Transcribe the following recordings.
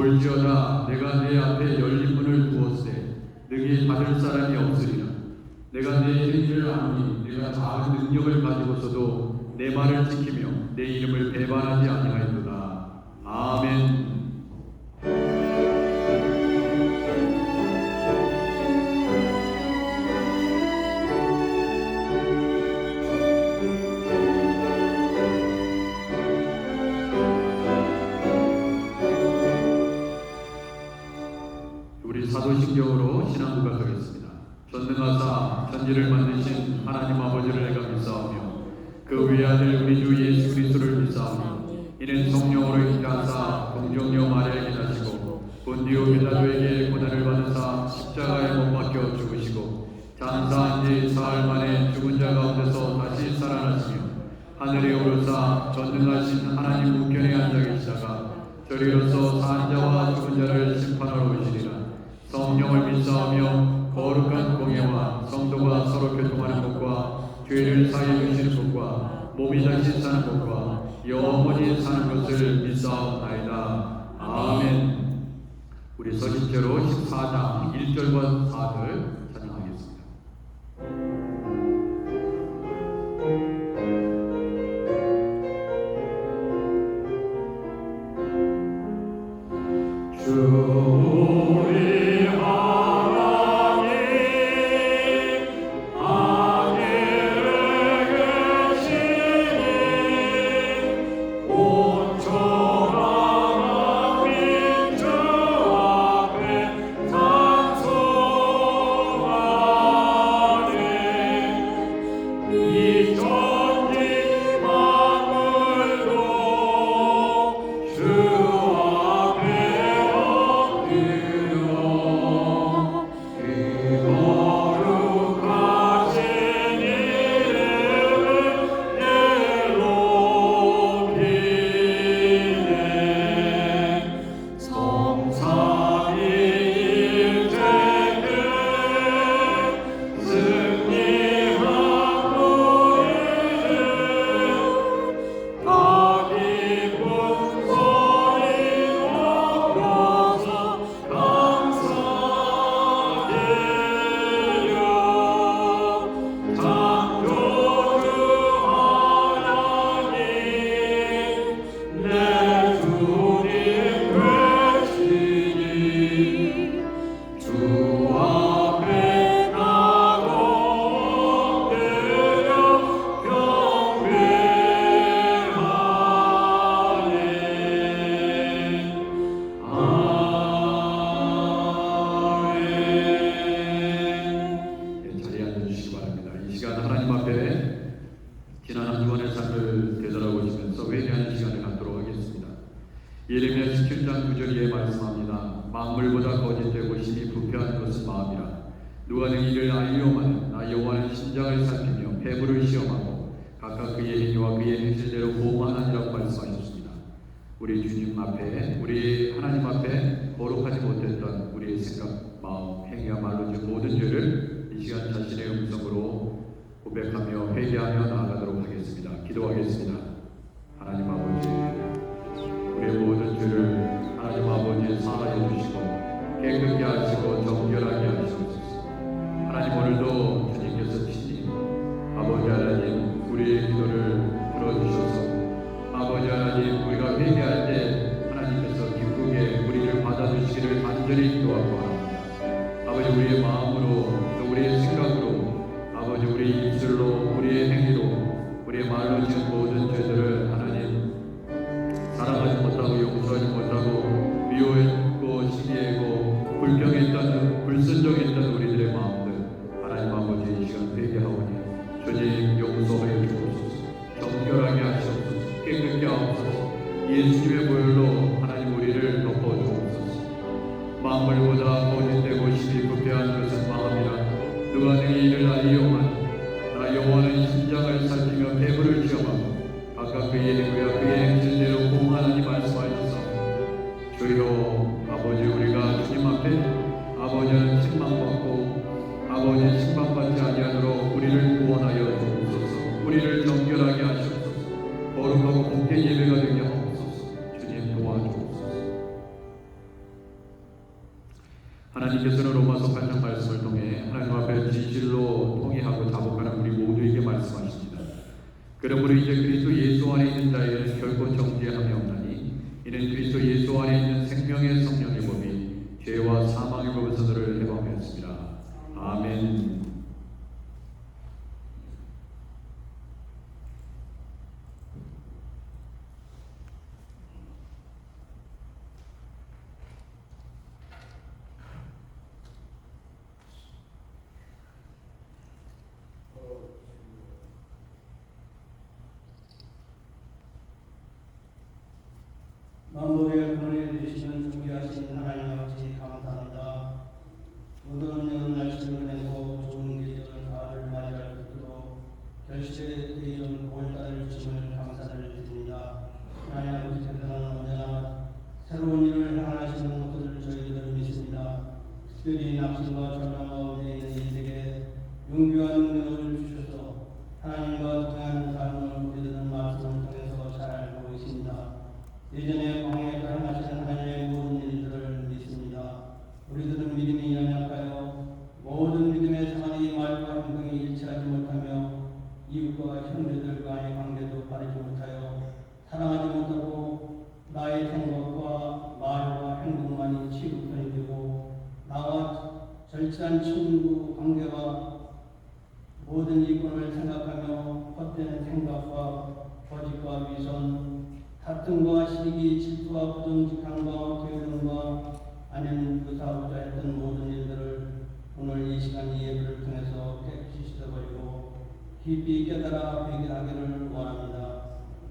볼지어다 내가 내 앞에 열린 문을 두었으되 너희 닫을 사람이 없으리라. 내가 내 행위를 아노니 내가 작은 능력을 가지고서도 내 말을 지키며 내 이름을 배반하지 아니하였도다. 아멘. 우리 사도신경으로 신앙 고백하겠습니다. 전능하사 천지를 만드신 하나님 아버지를 내가 믿사오며 그 외아들 우리 주 예수 그리스도를 믿사오니 이는 성령으로 인도하사 동정녀 마리아에게 나시고 본디오 빌라도에게 고난을 받으사 십자가에 못 박혀 죽으시고 장사한 지 사흘 만에 죽은 자 가운데서 다시 살아나시며 하늘에 오르사 전능하신 하나님 우편에 앉아 계시다가 저리로서 산 자와 죽은 자를 심판하러 오시리라. 성령을 믿사오며 거룩한 공예와 성도가 서로 교통하는 것과 죄를 사하여 주시는 것과 몸이 다시 사는 것과 영원히 사는 것을 믿사옵나이다. 아멘. 우리 서신체로 14장 1절과 4절 찬양하겠습니다. 예레미야 17장 9절에 말씀합니다. 만물보다 거짓되고 심히 부패한 것은 마음이라. 누가 내 일을 알리오마는 나 여호와는 심장을 살피며 배부를 시험하고 각각 그의 행위와 그의 행실대로 보응하느니라고 말씀하셨습니다. 우리 주님 앞에, 우리 하나님 앞에 거룩하지 못했던 우리의 생각, 마음, 행위와 말로 진 모든 죄를 이 시간 자신의 음성으로 고백하며 회개하며 나아가도록 하겠습니다. 기도하겠습니다. 하나님 아버지, 우리의 모든 죄를 하나님 아버지 사하여 주시고 깨끗게 하시고 정결하게 하시옵소서. 하나님, 오늘도 주님께서 친히 아버지 하나님 우리의 기도를 들어주셔서 아버지 하나님 우리가 회개할 때 하나님께서 기쁘게 우리를 받아주시기를 간절히 기도하고 합니다. 아버지, 우리의 마음으로 또 우리의 생각으로 아버지 우리의 입술로 우리의 행위로 우리의 말로 지은 모든 죄들을 하나님 사랑하지 못하고 용서하지 못하고 미워했고 시기했고 불평했던 불순종했던 우리들의 마음들 하나님 아버지 이 시간 회개하오니 주님 용서하여 주옵소서. 정결하게 하시옵소서. 깨끗게 하옵소서. 예수님의 보혈로 하나님 우리를 덮어주옵소서. 만물보다 거짓되고 심히 부패한 것은 마음이라. 누가 내 일을 알리오마는 나 여호와는 심장을 살피며 배부를 시험하고 각각 그의 행위와 그의 행실대로 보응하나니 말씀하셔서 주여 아버지 우리가 주님 앞에 아버지는 책망받고 아버지 심판받지 아니하도록 우리를 구원하여 주옵소서. 우리를 정결하게 하시옵소서. 거룩하고 복된 예배가 되게 하옵소서. 주님 도와주옵소서. 하나님께서는 로마서 8장 말씀을 통해 하나님 앞에 진실로 통회하고 자복하는 우리 모두에게 말씀하십니다. 그러므로 이제 그리스도 예수 안에 있는 자에게는 결코 정죄함이 없나니 이는 그리스도 예수 안에 있는 생명의 성령의 법이 죄와 사망의 법에서 너를 해방하였습니다. 아멘. 만물을 보내주시는 존귀하신 하나님 아버지 감사합니다. 모든 여름 날씨를 내고 좋은 계절 가을을 맞이할 수 있도록 결실의 대전 5월달을 주심을 감사를 드립니다. 하나님 아버지께서는 언제나 새로운 일을 행하시는 것을 저희들을 믿습니다. 특별히 낙심과 절망 가운데 있는 이들에게 용기와 능력을 주셔서 하나님과 동행하는 삶을 우리들은 말씀을 통해서 잘 알고 있습니다. 예전에 광야에서 행하시는 하나님의 모든 일들을 믿습니다. 우리들은 믿음이 연약하여 모든 믿음의 생활이 말과 행동이 일치하지 못하며 이웃과 형제들과의 관계도 바르지 못하여 사랑하지 못하고 나의 생각과 말과 행동만이 치우편이 되고 나와 절친한 친구 관계와 모든 이권을 생각하며 헛된 생각과 거짓과 위선 다툼과 시기, 질투와 부정직함과 게으름과 아니면 부사하고자 했던 모든 일들을 오늘 이 시간 이 예배를 통해서 깨끗이 씻어버리고 깊이 깨달아 회개하기를 원합니다.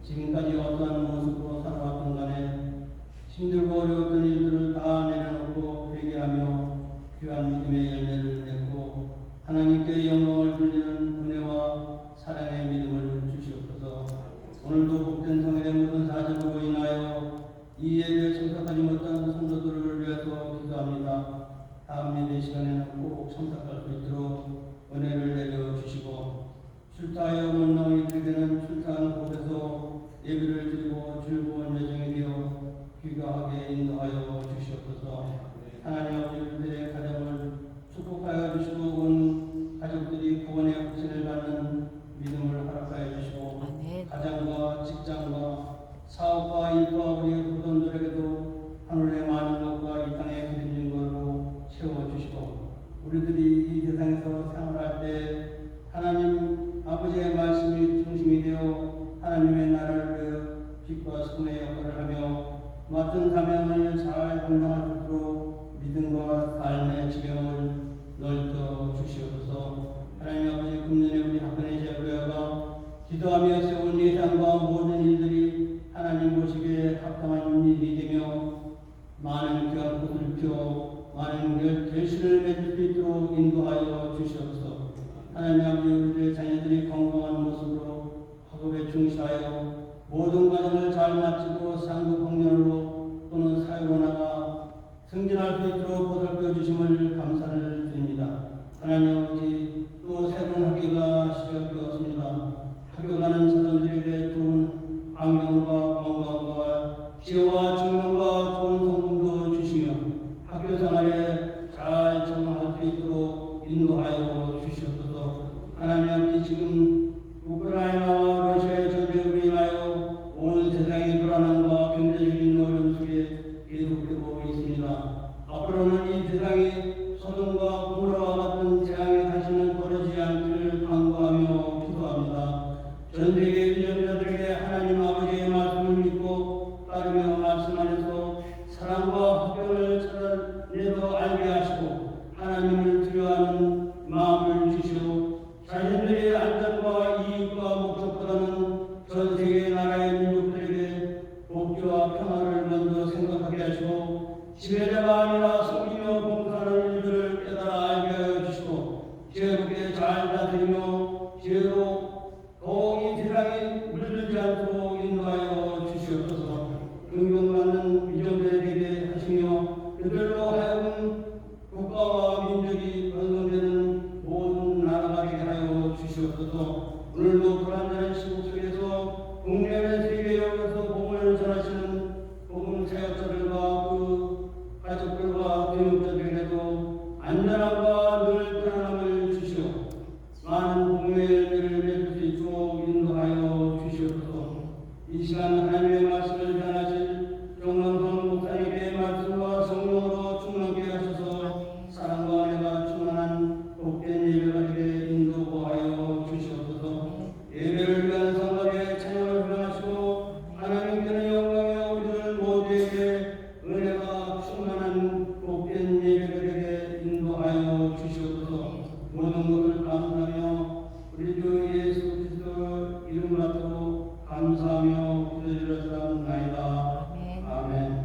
지금까지 어떠한 모습으로 살아왔던 간에 힘들고 어려웠던 일들을 다 내려놓고 회개하며 귀한 믿음의 열매를 맺고 하나님께 영광을 돌리는 은혜와 사랑의 믿음을 주시옵소서. 오늘도 복된 성회의 모든 사정으로 인하여 이 예배에 참석하지 못한 성도들을 위해서 기도합니다. 다음 예배 시간에는 꼭 참석할 수 있도록 은혜를 내려주시고 출타하여 못 나오게 되는 출타한 곳에서 예배를 드리고 즐거운 여정이 되어 귀가하게 인도하여 주시옵소서. 하나님 아버지 우리들의 가정을 축복하여 주시고 온 가족들이 구원의 확신을 받는 믿음을 허락하여 주시고 가정과 직장과 사업과 일과 우리 후손들에게도 하늘의 많은 것과 이 땅에 드리는 것으로 채워주시고 우리들이 이 세상에서 생활할 때 하나님 아버지의 말씀이 중심이 되어 하나님의 나라를 위해 빛과 소금의 역할을 하며 맡은 사명을 잘 감당할 수 있도록 믿음과 삶의 지경을 넓혀 주시옵소서. 하나님 아버지 금년에 우리 학원의 제구여가 기도하며 세운 예상과 모든 일들이 하나님 보시기에 합당한 일이 되며 많은 귀한 꽃을 피워 많은 결실을 맺을 수 있도록 인도하여 주시옵소서. 하나님 아버지 우리의 자녀들이 건강한 모습으로 학업에 충실하여 모든 과정을 잘 마치고 상급 학년으로 또는 사회로 나가 승진할 수 있도록 보살펴 주심을 감사를 드립니다. 하나님 아버지 또 새로운 학기가 시작되었습니다. 학교 가는 사람들에게 좋은 환경과 건강과 지혜와 증명과 좋은 성공도 주시며 학교 생활에 잘 적응할 수 있도록 인도하여 주시옵소서. 하나님 아버지 지금 우크라이나와 러시아의 전쟁으로 인하여 온 세상의 불안함과 경제적인 어려움 속에 계속되고 있습니다. 앞으로는 이 세상이 소돔과 고모라와 같은 재앙이 다시는 벌어지지 않기를 간구하며 기도합니다. 전 세계 유전자들에게 하나님 아버지의 말씀을 믿고 따르며 말씀 안에서 사랑과 화평을 찾아내서 알게 하시고 하나님을 두려워하는 마음을 주시오. 자신들의 안전과 이익과 목적보다는 전 세계 나라의 민족들에게 복지와 평화를 먼저 생각하게 하시고 지배자가 아니라 섬기며 봉사하는 일들을 깨달아 알게 하여 주시고 지혜롭게 잘 다스리며 지혜로 더욱 이 세상에 물들지 않도록 인도하여 주시옵소서. 존경받는 미정들에 되게 하시며 그들로 하여금 국가와 민족이 건강되는 모든 나라가 되게 하여 주시옵소서. 오늘도 불안전한 시국 속에서 국내외 세계역에서 복음을 전하시는 복음 사역자들과 그 가족들과 교육자들에게도 안전함과 늘 편안함을 주시오. 많은 복음의 열매를 맺을 수 있도록 인도하여 주시옵소서. 이 시간 하나님의 말씀을 전하실 정만성 목사님의 말씀과 성령으로 충만케 하셔서 사랑과 은혜가 충만한 복된 예배가 되게 인도하여 주시옵소서. 예배를 위한 성곽의 찬양을 후원하시고 하나님께는 영광이요 우리들 모두에게 은혜가 충만한 복된 예배가 되게 인도하여 주시옵소서. 모든 것을 감사하며 우리 주 예수 그리스도 이름 받도록 감사하며 기도드렸사옵나이다. 아멘.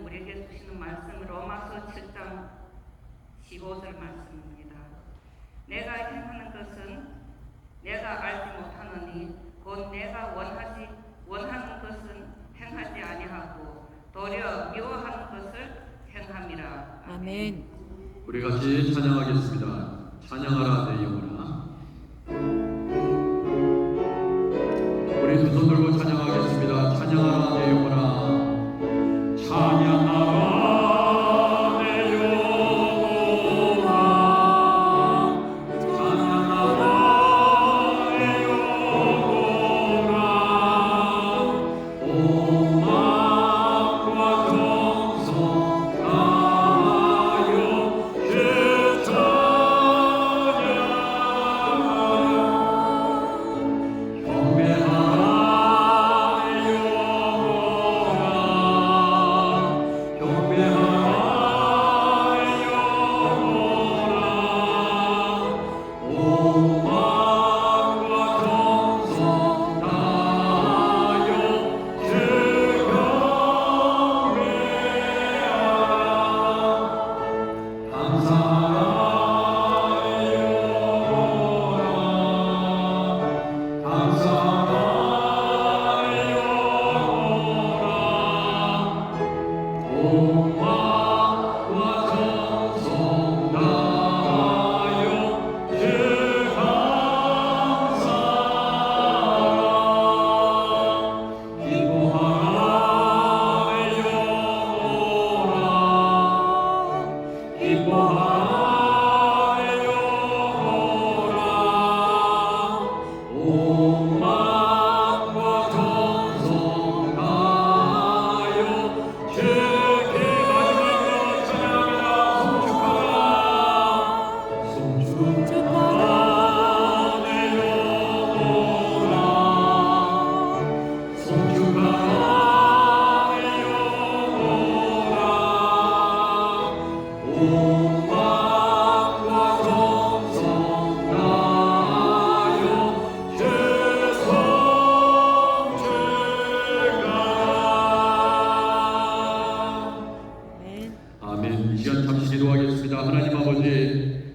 우리에게 주시는 말씀은 로마서 7장 15절 말씀입니다. 내가 행하는 것은 내가 알지 못하느니 곧 내가 원하지 원하는 것은 행하지 아니하고 도리어 미워하는 것을 행함이라. 아멘. 우리 같이 찬양하겠습니다. 찬양하라 내 영혼아. 우리 두 손 들고 찬양하겠습니다. 찬양하라 내 영혼아. 찬양하라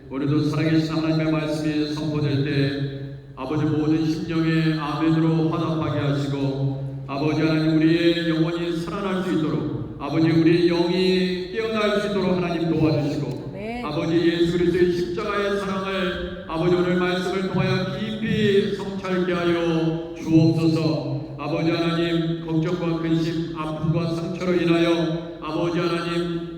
오늘도 살아계신 하나님의 말씀이 선포될 때 아버지 모든 심령에 아멘으로 화답하게 하시고 아버지 하나님 우리의 영혼이 살아날 수 있도록 아버지 우리의 영이 깨어날 수 있도록 하나님 도와주시고 아버지 예수 그리스도의 십자가의 사랑을 아버지 오늘 말씀을 통하여 깊이 성찰케 하여 주옵소서. 아버지 하나님 걱정과 근심 아픔과 상처로 인하여 아버지 하나님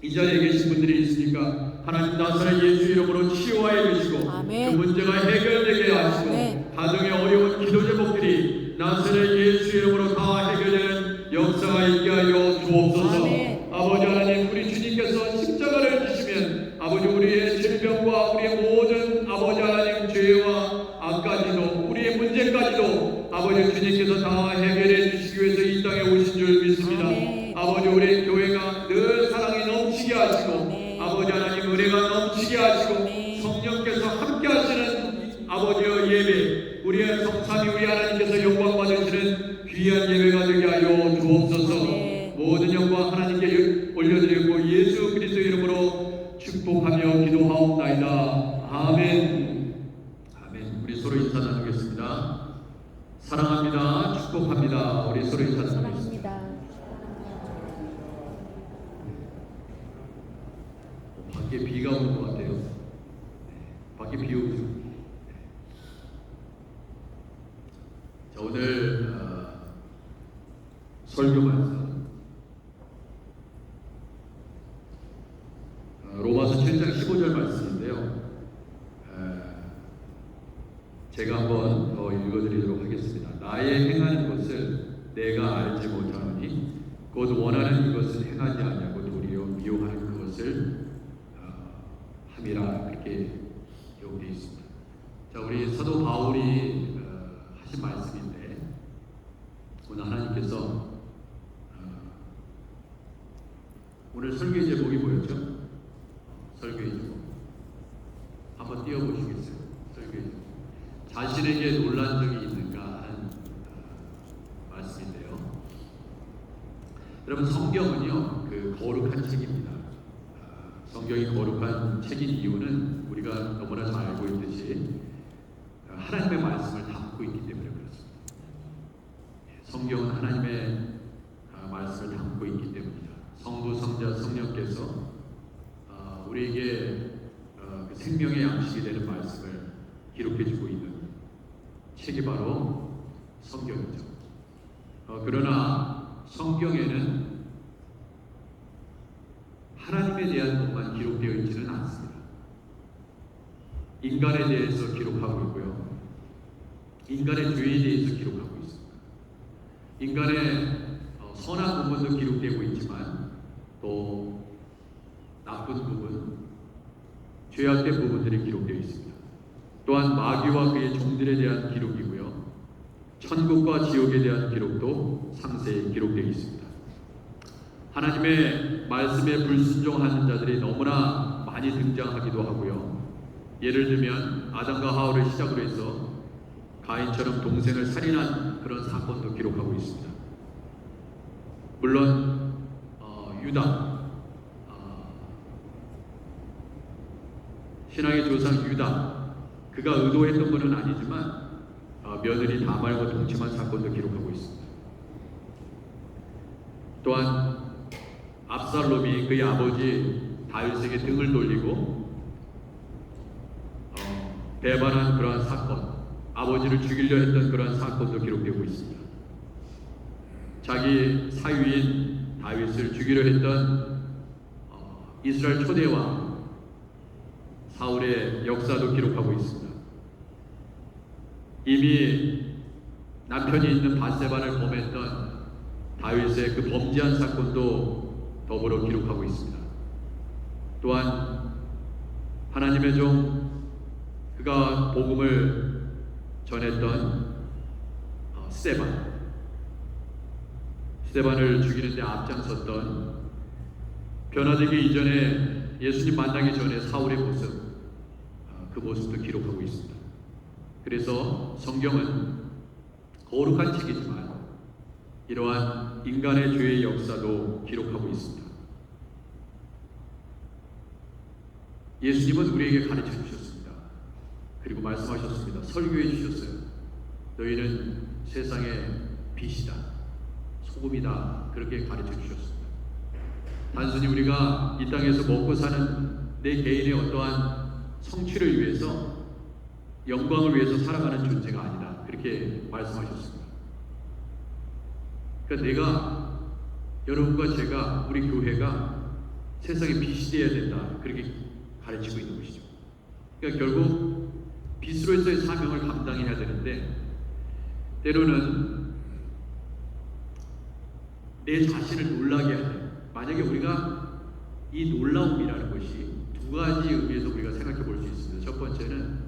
이 자리에 계신 분들이 있으니까 하나님 나사렛 예수 이름으로 치유하여 주시고 아멘. 그 문제가 해결되게 하시고 아멘. 가정의 어려운 기도 제목들이 나사렛 예수 이름으로 다 해결되는 역사가 있게 하여 주옵소서. 아멘. 아버지 하나님 우리 주님께서 십자가를 지시면 아버지 우리의 질병과 우리의 모든 아버지 하나님 죄와 악까지도 우리의 문제까지도 아버지 주님께서 다 해결해 주시기 위해서 이 땅에 오신 줄 믿습니다. 아멘. 아버지 우리 교회가 늘 사랑이 넘치게 하시고 아멘. 아버지 하나님 은혜가 넘치게 하시고 아멘. 성령께서 함께 하시는 아버지의 예배 우리의 성삼위 우리 하나님께서 영광 받으시는 귀한 예배가 되게 하여 주옵소서. 아멘. 모든 영광 하나님께 올려드리고 예수 그리스도 이름으로 축복하며 기도하옵나이다. 아멘. 아멘. 우리 서로 인사 나누겠습니다. 사랑합니다. 축복합니다. 우리 서로 인사 나누겠습니다. 사랑합니다. 밖에 비가 오는 것 같아요. 네. 밖에 비 오고 있어요. 네. 자, 오늘 설교 말씀 로마서 7장 15절 말씀인데요. 제가 한번 더 읽어드리도록 하겠습니다. 나의 행하는 것을 내가 알지 못하노니 곧 원하는 이것을 행하지 아니하고 도리어 미워하는 그것을 함이라 그렇게 기록되어 있습니다. 자, 우리 사도 바울이 하신 말씀인데 오늘 하나님께서 오늘 설교의 제목이 뭐였죠? 설교의 제목 한번 띄워보시겠어요? 설교의 제목 자신에게 놀란 적이 있는가 하는 말씀인데요. 여러분 성경은요 그 거룩한 책입니다. 성경이 거룩한 책인 이유는 우리가 너무나 잘 알고 있듯이 하나님의 말씀을 담고 있기 때문에 그렇습니다. 성경은 하나님의 말씀을 담고 있기 때문이다. 성부, 성자, 성령께서 우리에게 그 생명의 양식이 되는 말씀을 기록해주고 있는 책이 바로 성경이죠. 그러나 성경에는 하나님에 대한 것만 기록되어 있지는 않습니다. 인간에 대해서 기록하고 있고요. 인간의 죄에 대해서 기록하고 있습니다. 인간의 선한 부분도 기록되고 있지만 또 나쁜 부분, 죄악된 부분들이 기록되어 있습니다. 또한 마귀와 그의 종들에 대한 기록이고요. 천국과 지옥에 대한 기록도 상세히 기록되어 있습니다. 하나님의 말씀에 불순종하는 자들이 너무나 많이 등장하기도 하고요. 예를 들면 아담과 하와를 시작으로 해서 가인처럼 동생을 살인한 그런 사건도 기록하고 있습니다. 물론 유다, 신앙의 조상 유다, 그가 의도했던 것은 아니지만 며느리 다말과 동침한 사건도 기록하고 있습니다. 또한 압살롬이 그의 아버지 다윗에게 등을 돌리고 배반한 그러한 사건, 아버지를 죽이려 했던 그러한 사건도 기록되고 있습니다. 자기 사위인 다윗을 죽이려 했던 이스라엘 초대왕 사울의 역사도 기록하고 있습니다. 이미 남편이 있는 밧세바를 범했던 다윗의 그 범죄한 사건도 더불어 기록하고 있습니다. 또한 하나님의 종 그가 복음을 전했던 스데반을 죽이는 데 앞장섰던, 변화되기 이전에 예수님 만나기 전에 사울의 모습, 그 모습도 기록하고 있습니다. 그래서 성경은 거룩한 책이지만 이러한 인간의 죄의 역사도 기록하고 있습니다. 예수님은 우리에게 가르쳐 주셨습니다. 그리고 말씀하셨습니다. 설교해 주셨어요. 너희는 세상의 빛이다, 소금이다, 그렇게 가르쳐 주셨습니다. 단순히 우리가 이 땅에서 먹고 사는 내 개인의 어떠한 성취를 위해서, 영광을 위해서 살아가는 존재가 아니다, 그렇게 말씀하셨습니다. 그러니까 내가, 여러분과 제가, 우리 교회가 세상의 빛이 되어야 된다, 그렇게 가르치고 있는 것이죠. 그러니까 결국 빛으로서의 사명을 감당해야 되는데, 때로는 내 자신을 놀라게 하는, 만약에 우리가 이 놀라움이라는 것이 두 가지 의미에서 우리가 생각해 볼 수 있습니다. 첫 번째는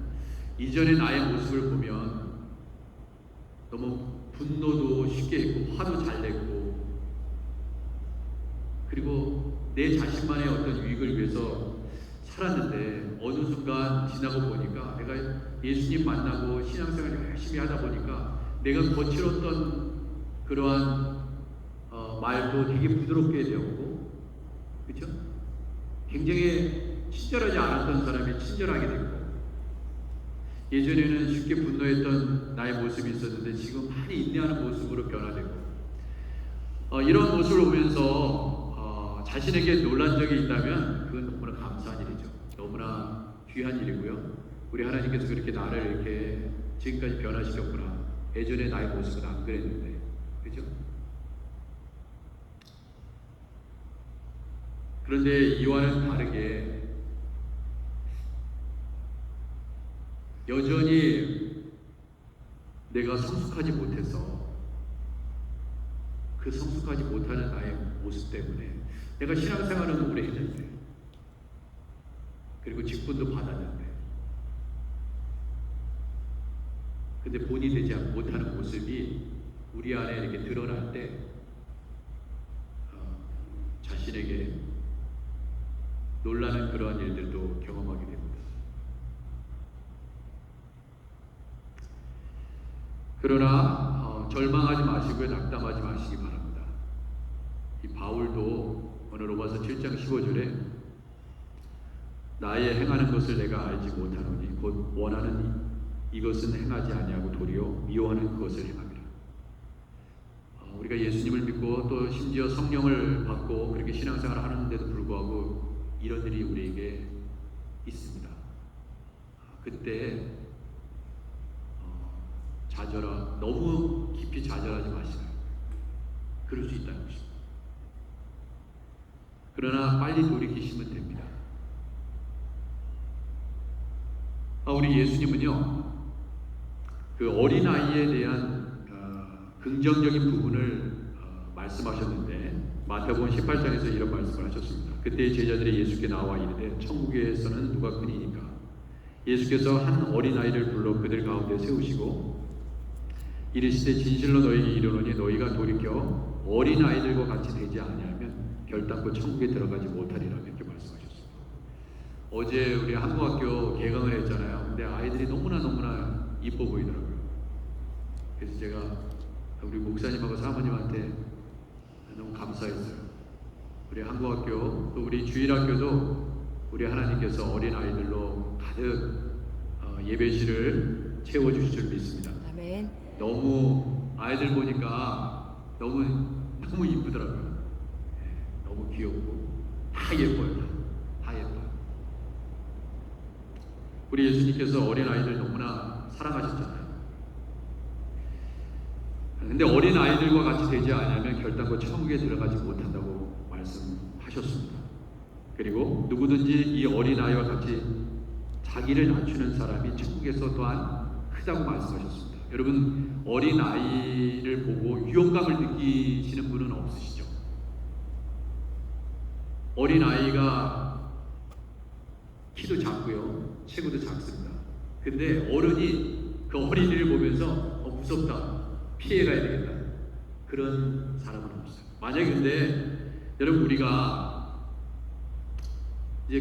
이전의 나의 모습을 보면 너무 분노도 쉽게 했고 화도 잘 냈고, 그리고 내 자신만의 어떤 유익을 위해서 살았는데 어느 순간 지나고 보니까 내가 예수님 만나고 신앙생활을 열심히 하다 보니까 내가 거칠었던 그러한 말도 되게 부드럽게 되었고, 그렇죠? 굉장히 친절하지 않았던 사람이 친절하게 됐고, 예전에는 쉽게 분노했던 나의 모습이 있었는데 지금 많이 인내하는 모습으로 변화되고, 이런 모습을 보면서 자신에게 놀란 적이 있다면 그건 너무나 감사한 일이죠. 너무나 귀한 일이고요. 우리 하나님께서 그렇게 나를 이렇게 지금까지 변화시켰구나. 예전에 나의 모습은 안 그랬는데, 그죠? 그런데 이와는 다르게 여전히 내가 성숙하지 못해서 그 성숙하지 못하는 나의 모습 때문에 내가 신앙생활은 오래 했는데, 그리고 직분도 받았는데, 근데 본이 되지 못하는 모습이 우리 안에 이렇게 드러날 때 자신에게 놀라는 그러한 일들도 경험하게 됩니다. 그러나 절망하지 마시고요, 낙담하지 마시기 바랍니다. 이 바울도 오늘 로마서 7장 15절에 나의 행하는 것을 내가 알지 못하노니 곧 원하는 이것은 행하지 아니하고 도리어 미워하는 그것을 행함이라. 우리가 예수님을 믿고 또 심지어 성령을 받고 그렇게 신앙생활을 하는데도 불구하고 이런 일이 우리에게 있습니다. 그때 너무 깊이 좌절하지 마시라. 그럴 수 있다는 것입니다. 그러나 빨리 돌이키시면 됩니다. 우리 예수님은요, 그 어린아이에 대한 긍정적인 부분을 말씀하셨는데 마태복음 18장에서 이런 말씀을 하셨습니다. 그때 제자들이 예수께 나와 이르되 천국에서는 누가 크니이까? 예수께서 한 어린아이를 불러 그들 가운데 세우시고 이르시되 진실로 너희에게 이르노니 너희가 돌이켜 어린아이들과 같이 되지 아니하면 결단코 천국에 들어가지 못하리라. 이렇게 말씀하셨습니다. 어제 우리 한국학교 개강을 했잖아요. 근데 아이들이 너무나 이뻐 보이더라고요. 그래서 제가 우리 목사님하고 사모님한테 너무 감사했어요. 우리 한국학교 또 우리 주일학교도 우리 하나님께서 어린 아이들로 가득 예배실을 채워주실 줄 믿습니다. 아멘. 너무 아이들 보니까 너무 이쁘더라고요. 너무 귀엽고 다 예뻐요. 다 예뻐요. 우리 예수님께서 어린 아이들 너무나 사랑하셨잖아요. 근데 어린 아이들과 같이 되지 않으면 결단코 천국에 들어가지 못한다고 말씀하셨습니다. 그리고 누구든지 이 어린 아이와 같이 자기를 낮추는 사람이 천국에서 또한 크다고 말씀하셨습니다. 여러분, 어린 아이를 보고 위험감을 느끼시는 분은 없으시죠? 어린 아이가 키도 작고요, 체구도 작습니다. 근데 어른이 그 어린이를 보면서 무섭다, 피해가야 되겠다, 그런 사람은 없어요. 만약에 근데 여러분, 우리가 이제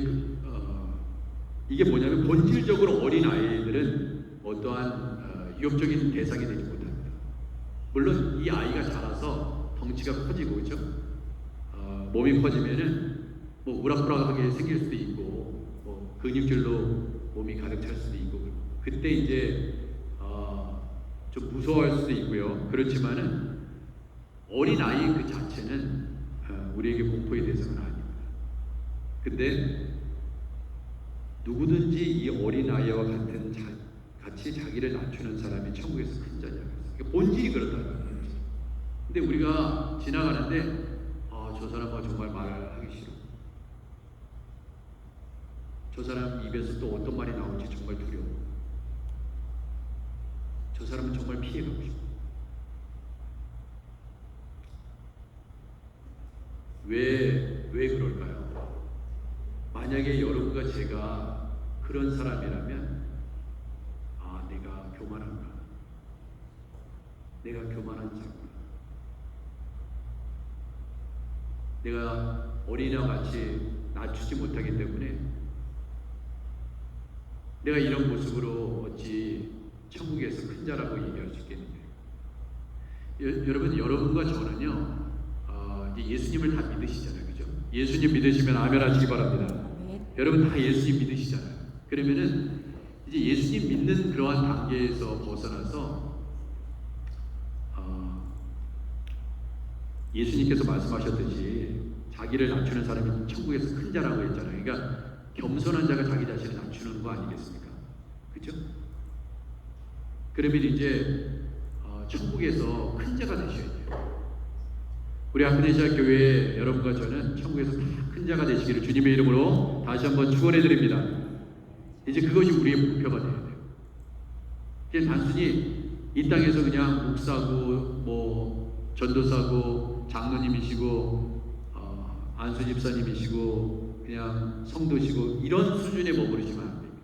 이게 뭐냐면 본질적으로 어린 아이들은 어떠한 위협적인 대상이 되지 못합니다. 물론 이 아이가 자라서 덩치가 커지고, 그렇죠? 몸이 커지면은 뭐 우락부락하게 생길 수도 있고, 뭐 근육질로 몸이 가득 찰 수도 있고, 그때 이제 좀 무서워할 수도 있고요. 그렇지만은 어린 아이 그 자체는 우리에게 공포의 대상은 아닙니다. 근데 누구든지 이 어린 아이와 같이 자기를 낮추는 사람이 천국에서 큰 자녀가 있어요. 본질이 그렇다는 거예요. 근데 우리가 지나가는데 저 사람과 정말 말을 하기 싫어. 저 사람 입에서 또 어떤 말이 나올지 정말 두려워. 저 사람은 정말 피해가고 싶어. 왜 그럴까요? 만약에 여러분과 제가 그런 사람이라면 내가 교만한가? 내가 교만한 자구나. 내가 어린이와 같이 낮추지 못하기 때문에 내가 이런 모습으로 어찌 천국에서 큰 자라고 얘기할 수 있겠는데요. 여러분, 여러분과 저는요, 이제 예수님을 다 믿으시잖아요, 그죠? 예수님 믿으시면 아멘 하시기 바랍니다. 여러분 다 예수님 믿으시잖아요. 그러면은 이제 예수님 믿는 그러한 단계에서 벗어나서 예수님께서 말씀하셨듯이 자기를 낮추는 사람이 천국에서 큰 자라고 했잖아요. 그러니까 겸손한 자가 자기 자신을 낮추는 거 아니겠습니까? 그렇죠? 그러면 이제 천국에서 큰 자가 되셔야 돼요. 우리 아크네시아 교회 여러분과 저는 천국에서 다 큰 자가 되시기를 주님의 이름으로 다시 한번 축원해 드립니다. 이제 그것이 우리의 목표가 돼야 돼요. 그냥 단순히 이 땅에서 그냥 목사고 뭐 전도사고 장로님이시고 안수 집사님이시고 그냥 성도시고 이런 수준에 머무르시면 안 됩니다.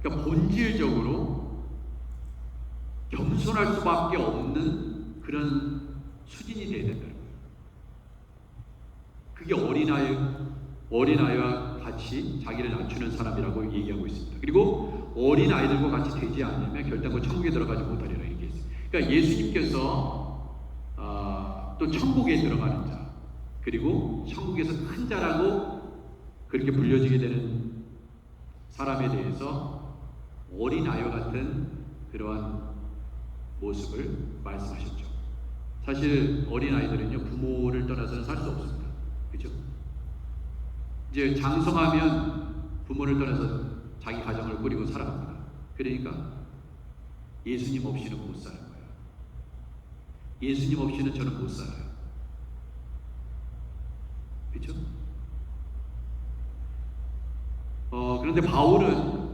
그러니까 본질적으로 겸손할 수밖에 없는 그런 수준이 돼야 된다는 거예요. 그게 어린아이와 같이 자기를 낮추는 사람이라고 얘기하고 있습니다. 그리고 어린아이들과 같이 되지 않으면 결단코 천국에 들어가지 못하리라 얘기했어요. 그러니까 예수님께서 또 천국에 들어가는 자, 그리고 천국에서 큰 자라고 그렇게 불려지게 되는 사람에 대해서 어린아이와 같은 그러한 모습을 말씀하셨죠. 사실 어린아이들은요, 부모를 떠나서는 살 수 없습니다. 그렇죠? 이제 장성하면 부모를 떠나서 자기 가정을 꾸리고 살아갑니다. 그러니까 예수님 없이는 못 사는 거예요. 예수님 없이는 저는 못 살아요. 그렇죠? 그런데 바울은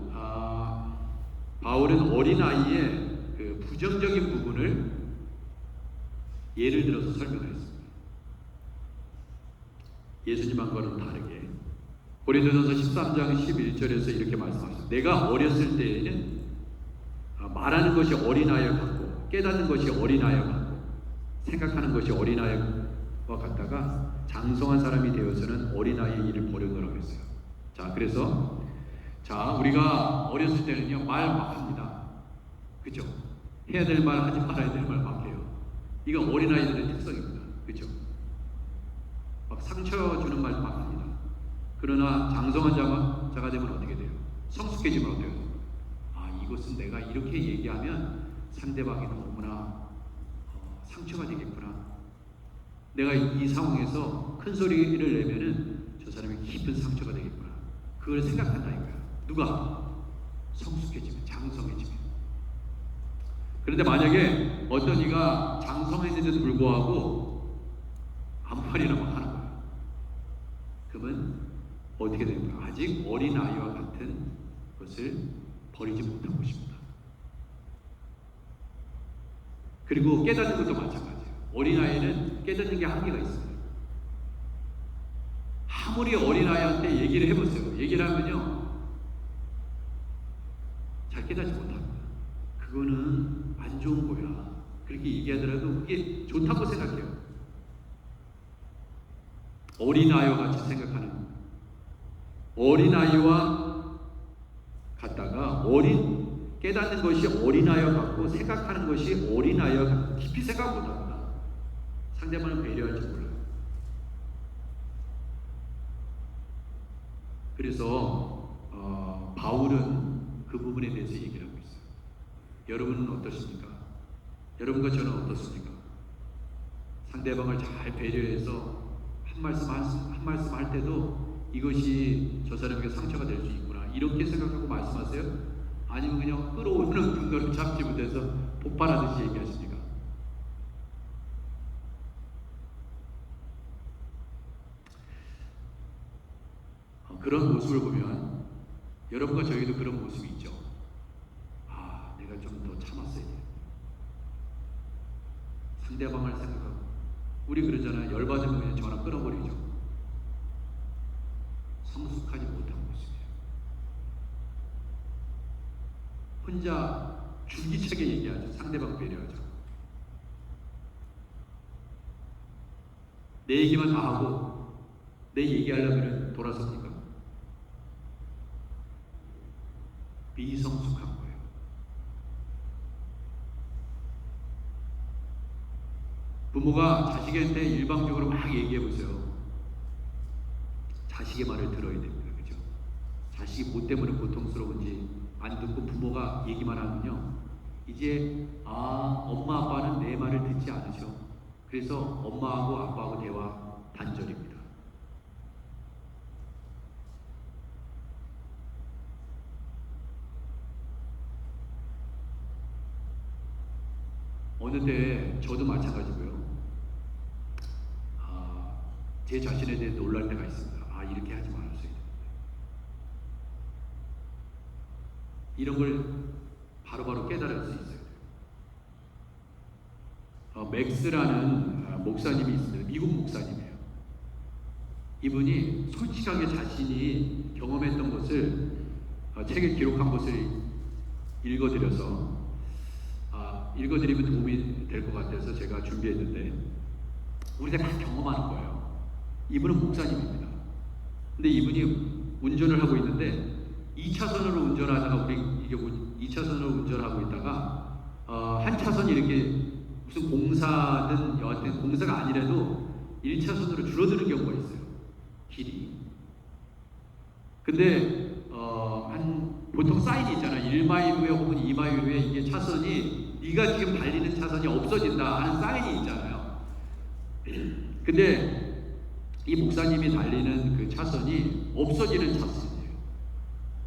어린아이의 그 부정적인 부분을 예를 들어서 설명했습니다. 예수님과는 다르게 고린도전서 13장 11절에서 이렇게 말씀하셨습니다. 내가 어렸을 때에는 말하는 것이 어린아이와 같고 깨닫는 것이 어린아이와 같고 생각하는 것이 어린아이와 같다가 장성한 사람이 되어서는 어린아이의 일을 버려놓으라고 했어요. 자, 그래서 우리가 어렸을 때는요, 말 막 합니다. 그죠? 해야 될 말, 하지 말아야 될 말 막 해요. 이건 어린아이들의 특성입니다. 그죠? 막 상처 주는 말 막 합니다. 그러나 장성한 자가 되면 어떻게 돼요? 성숙해지면 어때요? 이것은 내가 이렇게 얘기하면 상대방이 너무나 상처가 되겠구나. 내가 이 상황에서 큰 소리를 내면은 저 사람이 깊은 상처가 되겠구나. 그걸 생각한다 이거야. 누가? 성숙해지면, 장성해지면. 그런데 만약에 어떤 이가 장성했는데도 불구하고 아무 말이나 막 하는 거야. 그러면 어떻게 되는 거야? 아직 어린아이와 같은 것을 버리지 못한 것입니다. 그리고 깨닫는 것도 마찬가지예요. 어린아이는 깨닫는 게 한계가 있습니다. 아무리 어린아이한테 얘기를 해보세요. 얘기를 하면요, 잘 깨닫지 못합니다. 그거는 안 좋은 거야. 그렇게 얘기하더라도 그게 좋다고 생각해요. 어린아이와 같이 생각하는, 어린아이와 같다가 깨닫는 것이 어린아이와 같고 생각하는 것이 어린아이와 같고 깊이 생각 못합니다. 상대방을 배려할 줄 몰라요. 그래서 바울은 그 부분에 대해서 얘기를 하고 있어요. 여러분은 어떠십니까? 여러분과 저는 어떻습니까? 상대방을 잘 배려해서 한 말씀 할 때도 이것이 저 사람에게 상처가 될 수 있구나 이렇게 생각하고 말씀하세요? 아니면 그냥 끌어오는 근거를 잡지 못해서 폭발하듯이 얘기하십니까? 그런 모습을 보면 여러분과 저희도 그런 모습이 있죠. 내가 좀 더 참았어야 돼. 상대방을 생각하고 우리 그러잖아요. 열받으면 그냥 전화 끊어버리죠. 성숙하지 못한 모습이에요. 혼자 줄기차게 얘기하죠. 상대방 배려하죠. 내 얘기만 다 하고 내 얘기하려면 돌아섭니까? 비성숙한 거예요. 부모가 자식한테 일방적으로 막 얘기해 보세요. 자식의 말을 들어야 됩니다. 그죠? 자식이 뭐 때문에 고통스러운지 안 듣고 부모가 얘기만 하면요, 이제 엄마 아빠는 내 말을 듣지 않으셔. 그래서 엄마하고 아빠하고 대화 단절입니다. 어느 때 저도 마찬가지고요. 제 자신에 대해 놀랄 때가 있습니다. 이렇게 하지 말았어야 되는데. 이런 걸 바로바로 깨달을 수 있어요. 맥스라는 목사님이 있습니다. 미국 목사님이에요. 이분이 솔직하게 자신이 경험했던 것을 책에 기록한 것을 읽어드리면 도움이 될 것 같아서 제가 준비했는데, 우리가 다 경험하는 거예요. 이분은 목사님입니다. 근데 이분이 운전을 하고 있는데 2차선으로 운전하다가 이게 2차선으로 운전하고 있다가 한 차선이 이렇게 무슨 공사든 여하튼 공사가 아니라도 1차선으로 줄어드는 경우가 있어요. 길이. 근데 한 보통 사인이 있잖아. 1마일 후에 혹은 2마일 후에 이게 차선이 네가 지금 달리는 차선이 없어진다 하는 사인이 있잖아요. 근데 이 목사님이 달리는 그 차선이 없어지는 차선이에요.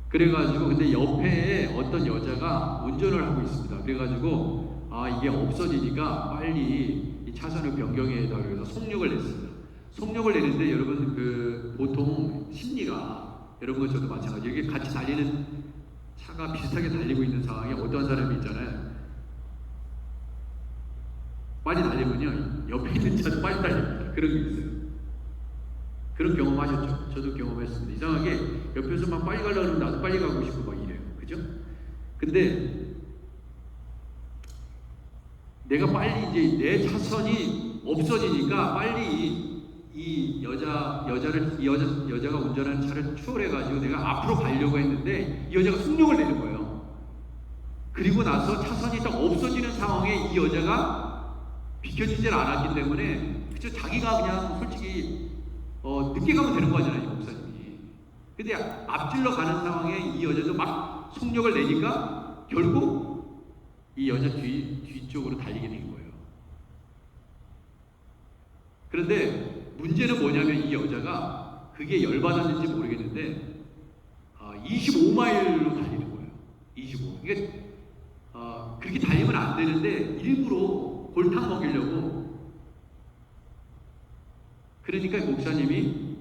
그래가지고 근데 옆에 어떤 여자가 운전을 하고 있습니다. 그래가지고 이게 없어지니까 빨리 이 차선을 변경해야 된다고 해서 속력을 냈습니다. 속력을 내는데 여러분 그 보통 심리가 여러분 저도 마찬가지 이렇게 같이 달리는 차가 비슷하게 달리고 있는 상황에 어떤 사람이 있잖아요. 빨리 달리면요 옆에 있는 차도 빨리 달립니다. 그런 게 있어요. 그런 경험하셨죠? 저도 경험했습니다. 이상하게 옆에서 막 빨리 가려고 하면 나도 빨리 가고 싶고 막 이래요. 그죠? 근데 내가 빨리 이제 내 차선이 없어지니까 빨리 이 여자가 운전하는 차를 추월해가지고 내가 앞으로 가려고 했는데 이 여자가 속력을 내는 거예요. 그리고 나서 차선이 딱 없어지는 상황에 이 여자가 비켜주질 않았기 때문에 그쵸? 자기가 그냥 솔직히 늦게 가면 되는 거잖아요, 이 목사님이. 근데 앞질러 가는 상황에 이 여자도 막 속력을 내니까 결국 이 여자 뒤쪽으로 달리게 된 거예요. 그런데 문제는 뭐냐면 이 여자가 그게 열받았는지 모르겠는데 25마일로 달리는 거예요. 25. 그러니까 그렇게 달리면 안 되는데 일부러 골탕 먹이려고. 그러니까 목사님이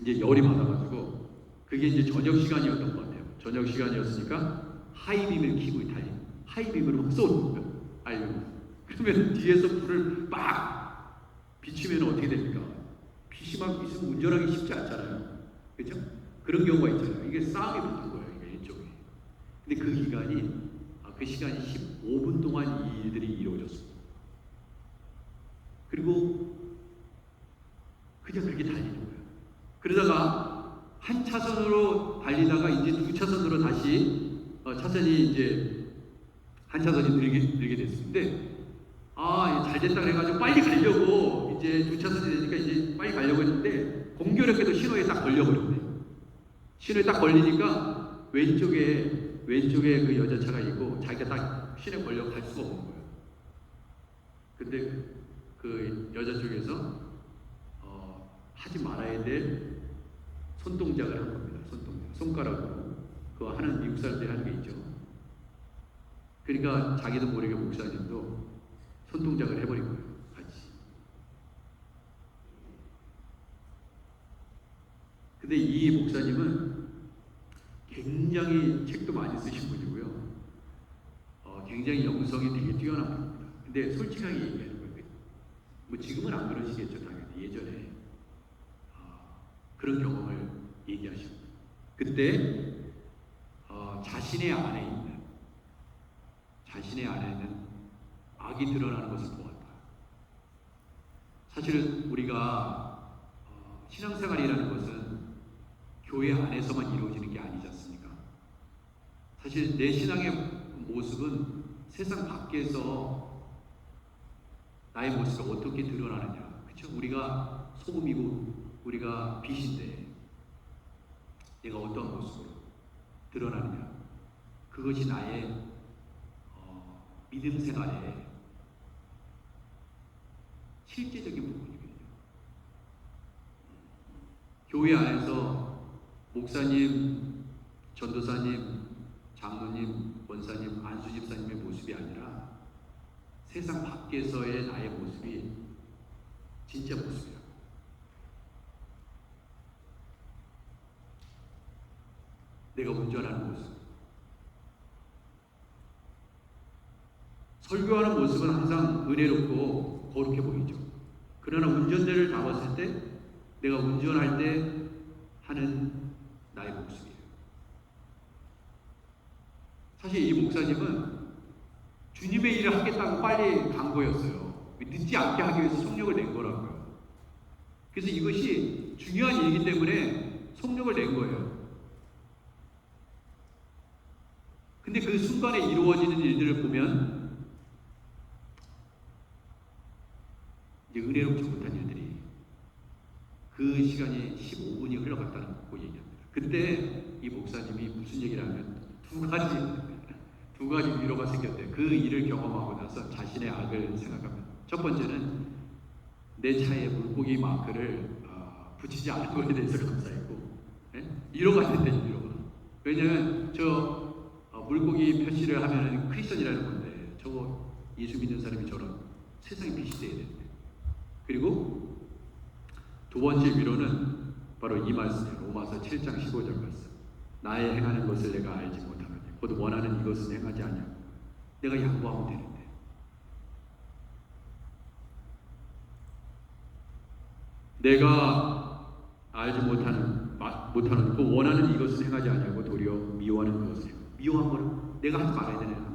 이제 열이 받아가지고 그게 이제 저녁 시간이었던 것 같아요. 저녁 시간이었으니까 하이빔을 켜고 달린 하이빔으로 막 쏘는 거예요. 아이고. 그러면 뒤에서 불을 막 비추면 어떻게 됩니까? 빛이 막 있으면 운전하기 쉽지 않잖아요. 그렇죠? 그런 경우가 있잖아요. 이게 싸움이 붙은 거예요. 이게 이쪽에. 근데 그 기간이 그 시간이 15분 동안 이 일들이 이루어졌습니다. 그리고 그냥 그렇게 달리는 거예요. 그러다가 한 차선으로 달리다가 이제 두 차선으로 다시 차선이 이제 한 차선이 늘게 됐는데 잘 됐다 그래가지고 빨리 가려고 이제 두 차선이 되니까 이제 빨리 가려고 했는데 공교롭게도 신호에 딱 걸려버렸네. 신호에 딱 걸리니까 왼쪽에 그 여자차가 있고 자기가 딱 신호에 걸려 갈 수가 없는 거예요. 근데 그 여자 쪽에서 하지 말아야 될 손동작을 한 겁니다. 손가락으로 그거 하는 미국 사람들이 하는 게 있죠. 그러니까 자기도 모르게 목사님도 손동작을 해버린 거예요. 같이. 근데 이 목사님은 굉장히 책도 많이 쓰신 분이고요. 굉장히 영성이 되게 뛰어난 분입니다. 근데 솔직하게 얘기하는 거예요. 뭐 지금은 안 그러시겠죠, 당연히. 예전에 그런 경험을 얘기하셨고 그때 자신의 안에는 악이 드러나는 것을 보았다. 사실은 우리가 신앙생활이라는 것은 교회 안에서만 이루어지는 게 아니지 않습니까? 사실 내 신앙의 모습은 세상 밖에서 나의 모습이 어떻게 드러나느냐. 그렇죠? 우리가 소금이고 우리가 빛인데 내가 어떤 모습으로 드러나느냐. 그것이 나의 믿음 생활의 실제적인 부분이거든요. 교회 안에서 목사님, 전도사님, 장로님, 원사님, 안수집사님의 모습이 아니라 세상 밖에서의 나의 모습이 진짜 모습이야. 내가 운전하는 모습. 설교하는 모습은 항상 은혜롭고 거룩해 보이죠. 그러나 운전대를 잡았을 때 내가 운전할 때 하는 나의 모습이에요. 사실 이 목사님은 주님의 일을 하겠다고 빨리 간 거였어요. 늦지 않게 하기 위해서 속력을 낸 거라고요. 그래서 이것이 중요한 일이기 때문에 속력을 낸 거예요. 근데 그 순간에 이루어지는 일들을 보면 이제 은혜롭지 못한 일들이 그 시간이 15분이 흘러갔다는 거 얘기합니다. 그때 이 목사님이 무슨 얘기를 하면 두 가지 위로가 생겼대. 그 일을 경험하고 나서 자신의 악을 생각하면, 첫 번째는 내 차에 물고기 마크를 붙이지 않은 것에 대해서 감사했고, 예? 위로가 됐대. 위로가. 왜냐면 물고기 표시를 하면은 크리스천이라는 건데, 저거 예수 믿는 사람이 저런 세상에 빛이 돼야 되는데. 그리고 두 번째 위로는 바로 이 말씀이에요. 로마서 7장 15절 말씀. 나의 행하는 것을 내가 알지 못하노니 곧 원하는 이것은 행하지 아니하고 내가 양보하면 되는데. 내가 알지 못하는 그 원하는 이것은 행하지 아니하고 도리어 미워하는 그것을 해. 미워한 거는 내가 하지 말아야 되는 거예요.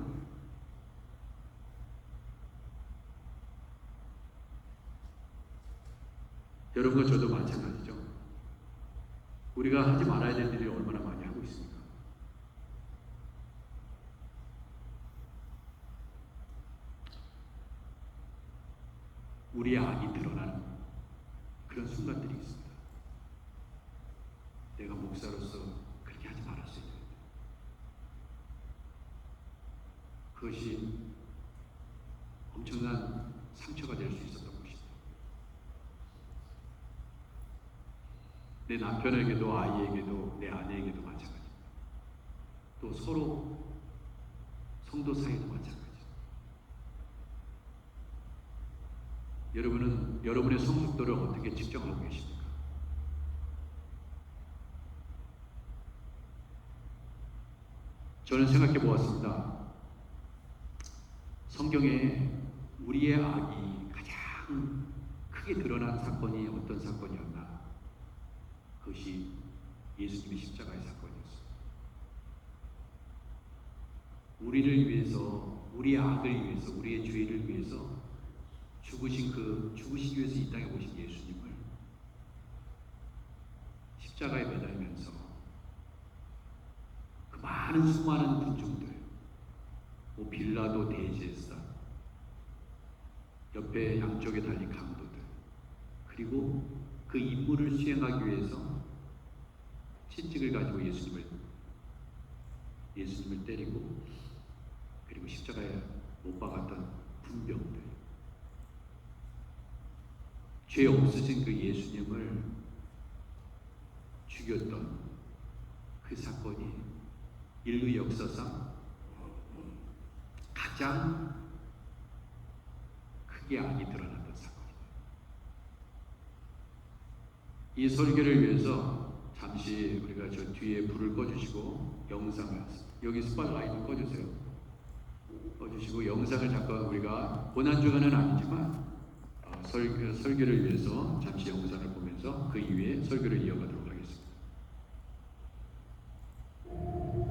여러분과 저도 마찬가지죠. 우리가 하지 말아야 될 일을 얼마나 많이 하고 있습니까? 우리의 악이 드러나는 그런 순간들이 있습니다. 내가 목사로서 그렇게 하지 말았어야 되는데, 그것이 엄청난 상처가 될 수 있었던 것입니다. 내 남편에게도 아이에게도 내 아내에게도 마찬가지입니다. 또 서로 성도 사이도 마찬가지입니다. 여러분은 여러분의 성숙도를 어떻게 측정하고 계십니까? 저는 생각해 보았습니다. 성경에 우리의 악이 가장 크게 드러난 사건이 어떤 사건이었나? 그것이 예수님의 십자가의 사건이었습니다. 우리를 위해서, 우리의 악을 위해서, 우리의 죄를 위해서 죽으시기 위해서 이 땅에 오신 예수님을 십자가에 매달리면서 그 많은 수많은 군중들, 빌라도 대제사, 옆에 양쪽에 달린 강도들, 그리고 그 임무를 수행하기 위해서 채찍을 가지고 예수님을 때리고, 그리고 십자가에 못 박았던 군병들, 죄 없으신 그 예수님을 죽였던 그 사건이 인류 역사상 가장 크게 악이 드러났던 사건입니다. 이 설교를 위해서 잠시 우리가 저 뒤에 불을 꺼주시고 영상을, 여기 스팟라이트 꺼주시고 영상을 잠깐 우리가 고난주간은 아니지만 설교를 위해서 잠시 영상을 보면서 그 이후에 설교를 이어가도록 하겠습니다. 우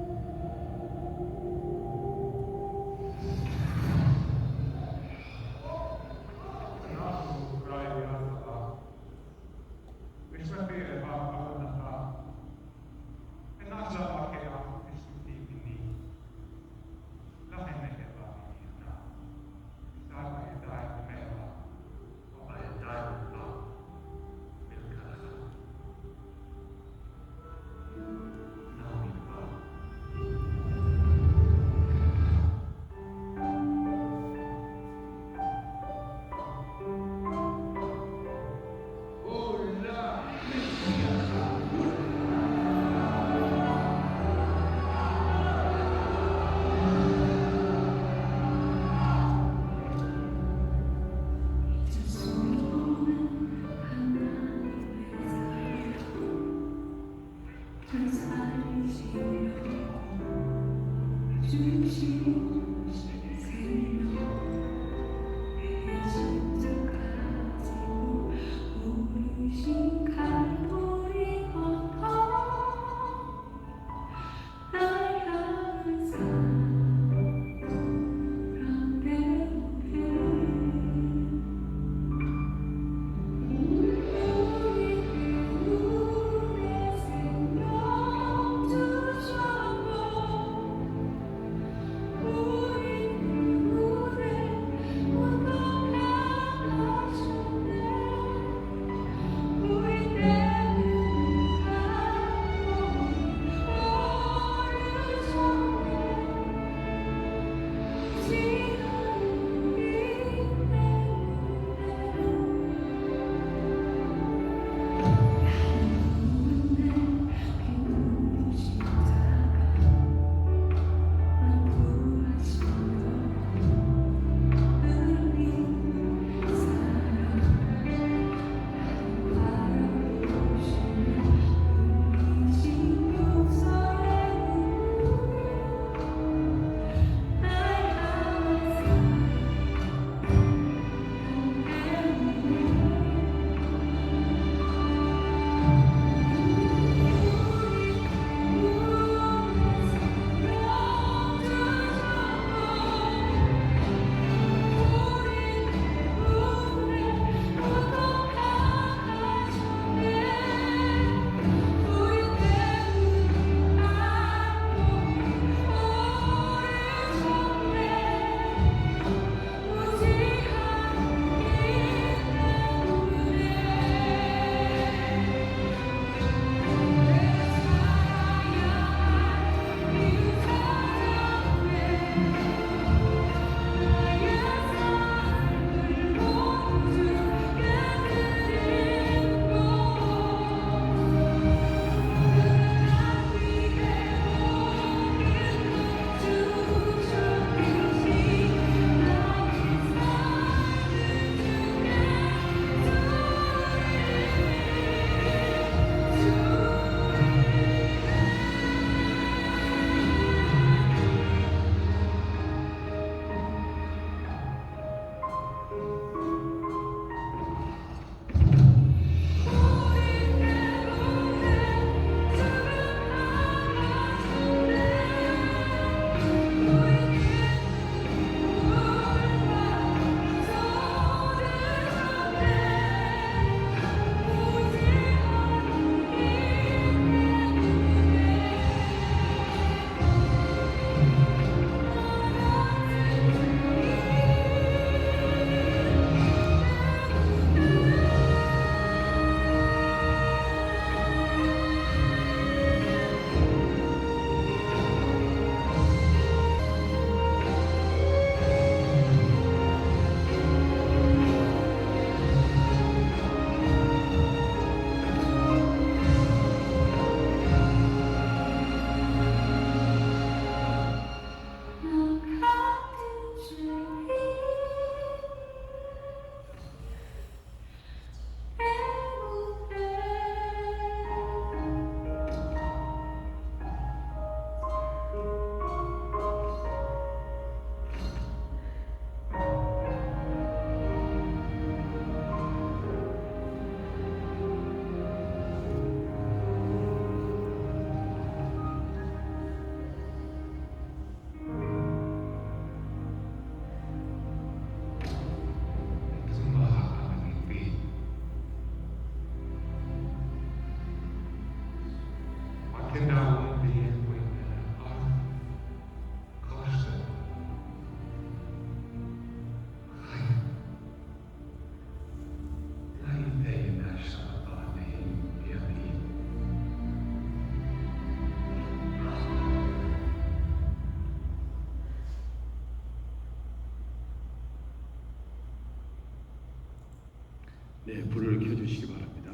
네, 불을 켜주시기 바랍니다.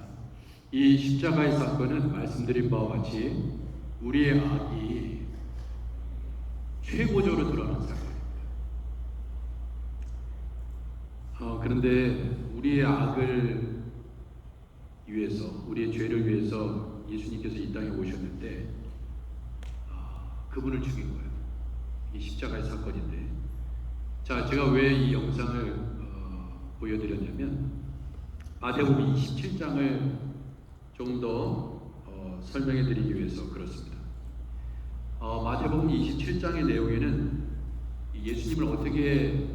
이 십자가의 사건은 말씀드린 바와 같이 우리의 악이 최고조로 드러난 사건입니다. 그런데 우리의 악을 위해서, 우리의 죄를 위해서 예수님께서 이 땅에 오셨는데 그분을 죽인 거예요. 이 십자가의 사건인데, 자, 제가 왜 이 영상을 보여드렸냐면 마태복음 27장을 좀 더 설명해 드리기 위해서 그렇습니다. 마태복음 27장의 내용에는 예수님을 어떻게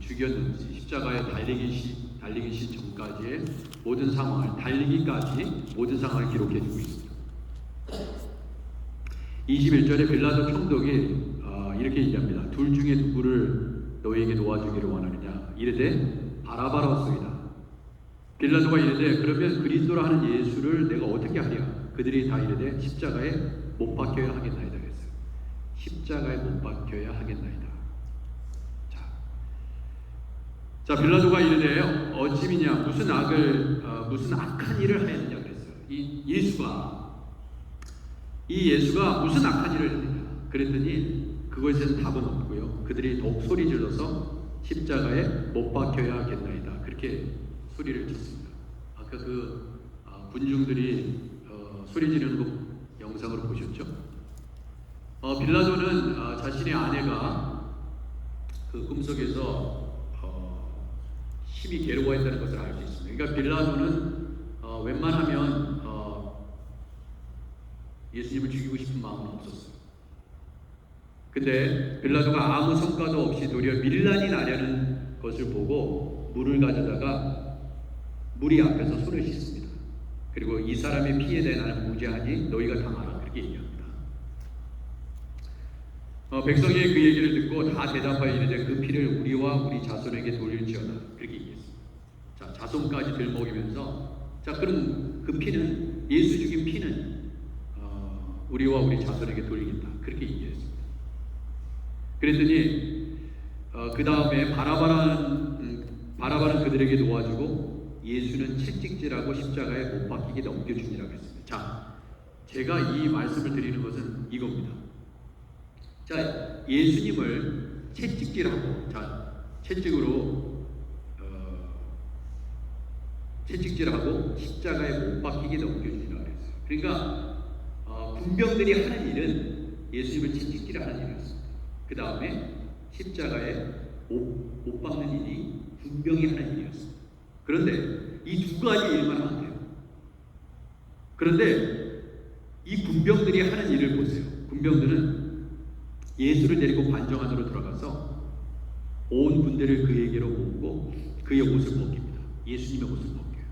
죽였는지, 십자가에 달리기 전까지의 모든 상황을, 달리기까지 모든 상황을 기록해 주고 있습니다. 21절에 빌라도 총독이 이렇게 얘기합니다. 둘 중에 누구를 너에게 놓아주기를 원하느냐? 이르되 바라바라소이다. 빌라도가 이르되 그러면 그리스도라 하는 예수를 내가 어떻게 하랴? 그들이 다 이르되 십자가에 못 박혀야 하겠나이다 그랬어요. 십자가에 못 박혀야 하겠나이다. 자, 빌라도가 이르되 어찌미냐, 무슨 악한 일을 하였느냐 그랬어요. 이 예수가 무슨 악한 일을 했느냐 그랬더니 그것에는 답은 없고요. 그들이 더욱 소리 질러서 십자가에 못 박혀야 하겠나이다 그렇게 소리를 쳤습니다. 아까 그 군중들이 소리 지르는 거 영상으로 보셨죠? 빌라도는 자신의 아내가 그 꿈속에서 심히 괴로워했다는 것을 알 수 있습니다. 그러니까 빌라도는 웬만하면 예수님을 죽이고 싶은 마음은 없었어요. 근데 빌라도가 아무 성과도 없이 도리어 밀란이 나려는 것을 보고 물을 가져다가 무리 앞에서 손을 씻습니다. 그리고 이 사람의 피에 대해 나는 무죄하니 너희가 당하라 그렇게 얘기합니다. 백성이 그 얘기를 듣고 다 대답하여 이르되 그 피를 우리와 우리 자손에게 돌릴지어다 그렇게 얘기했습니다. 자, 자손까지 들먹이면서 자, 그럼 그 피는, 예수 죽인 피는 우리와 우리 자손에게 돌리겠다 그렇게 얘기했습니다. 그랬더니 그 다음에 바라바는 그들에게 놓아주고 예수는 채찍질하고 십자가에 못 박히게 넘겨주니라고 했습니다. 자, 제가 이 말씀을 드리는 것은 이겁니다. 자, 예수님을 채찍질하고, 자, 채찍질하고 십자가에 못 박히게 넘겨주니라고 했어요. 그러니까 군병들이 하는 일은 예수님을 채찍질하는 일이었습니다. 그 다음에 십자가에 못 박는 일이 군병이 하는 일이었습니다. 그런데 이 두 가지 일만 하면 돼요. 그런데 이 군병들이 하는 일을 보세요. 군병들은 예수를 데리고 관정 안으로 들어가서 온 군대를 그에게로 모으고 그의 옷을 벗깁니다. 예수님의 옷을 벗겨요.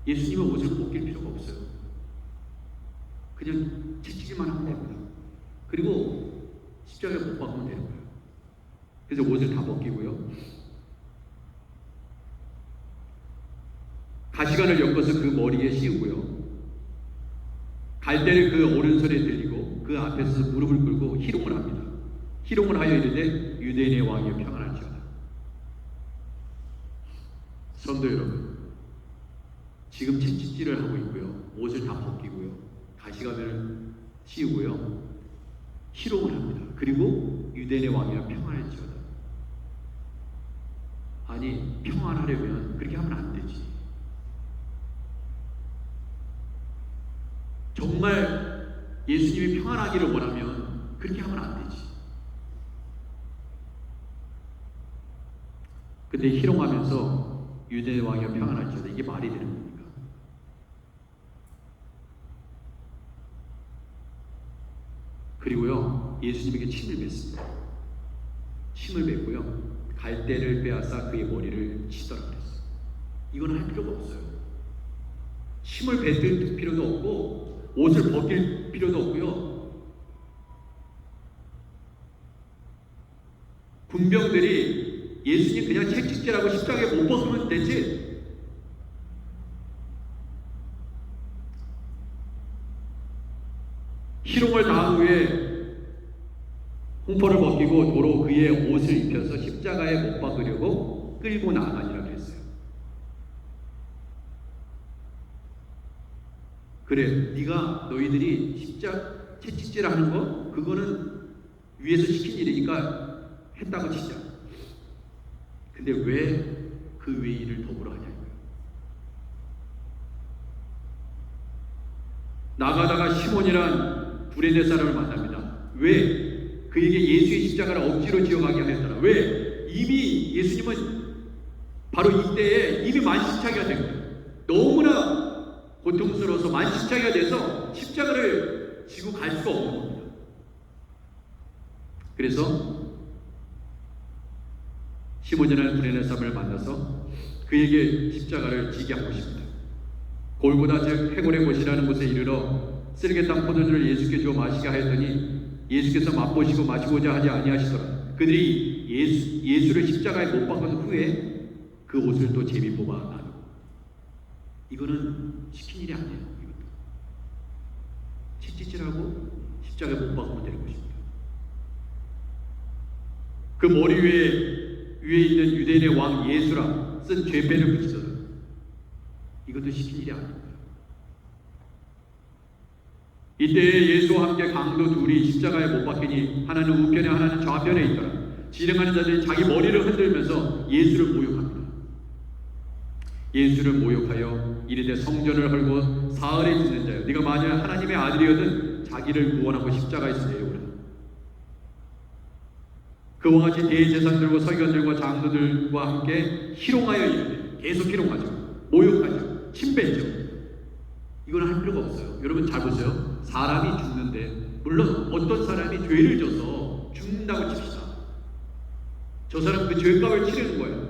예수님의 옷을 벗길 필요가 없어요. 그냥 채찍질만 하면 됩니다. 그리고 십자가에 못 박으면 되는 거예요. 그래서 옷을 다 벗기고요. 가시관을 엮어서 그 머리에 씌우고요. 갈대를 그 오른손에 들리고 그 앞에서 무릎을 꿇고 희롱을 합니다. 희롱을 하여 이르되 유대인의 왕이여 평안할지어다. 성도 여러분, 지금 채찍질을 하고 있고요. 옷을 다 벗기고요. 가시관을 씌우고요. 희롱을 합니다. 그리고 유대인의 왕이여 평안할지어다. 아니, 평안하려면 그렇게 하면 안 되지. 정말 예수님이 평안하기를 원하면 그렇게 하면 안 되지. 근데 희롱하면서 유대의 왕이여 평안할지어다. 이게 말이 되는 겁니까? 그리고요, 예수님에게 침을 뱉습니다. 침을 뱉고요, 갈대를 빼앗아 그의 머리를 치더라 그랬어요. 이건 할 필요가 없어요. 침을 뱉을 필요도 없고 옷을 벗길 필요도 없고요. 군병들이 예수님 그냥 채찍질하고 십자가에 못 벗으면 되지. 희롱을 당한 후에 홍포를 벗기고 도로 그의 옷을 입혀서 십자가에 못 박으려고 끌고 나가니라 그랬어요. 그래, 네가 너희들이 채찍질하는 거 그거는 위에서 시킨 일이니까 했다고 치자. 근데 왜 그 외의 일을 더불어 하냐 이거야. 나가다가 시몬이란 구레네 사람을 만납니다. 왜? 그에게 예수의 십자가를 억지로 지어가게 하였더라. 왜? 이미 예수님은 바로 이때에 이미 만신창이가 된 거예요. 너무나 고통스러워서 만신창이가 돼서 십자가를 지고 갈 수가 없는 겁니다. 그래서 시몬이라는 구레네 사람을 만나서 그에게 십자가를 지게 하고 싶다. 골고다 즉 해골의 곳이라는 곳에 이르러 쓰레기땅 포도주를 예수께 주어 마시게 하였더니 예수께서 맛보시고 마시고자 하지 아니하시더라. 그들이 예수를 십자가에 못 박은 후에 그 옷을 또 제비 뽑아 나누고. 이거는 시킨 일이 아니에요. 이것도 채찍질하고 십자가에 못 박으면 되는 것입니다. 그 머리 위에 있는 유대인의 왕 예수라 쓴 죄패를 붙이더라. 이것도 시킨 일이 아닙니다. 이때 예수와 함께 강도 둘이 십자가에 못 박히니 하나는 우편에 하나는 좌편에 있더라. 지령하는 자들이 자기 머리를 흔들면서 예수를 모욕합니다. 예수를 모욕하여 이르되 성전을 헐고 사흘에 죽는 자여, 네가 만약 하나님의 아들이거든 자기를 구원하고 십자가에서 내려오라. 그와 같이 대제사장들과 서기관들과 장로들과 함께 희롱하여 이르되, 계속 희롱하죠. 모욕하죠. 침뱉죠. 이건 할 필요가 없어요. 여러분 잘 보세요. 사람이 죽는데, 물론 어떤 사람이 죄를 져서 죽는다고 칩시다. 저 사람 그 죄값을 치르는 거예요.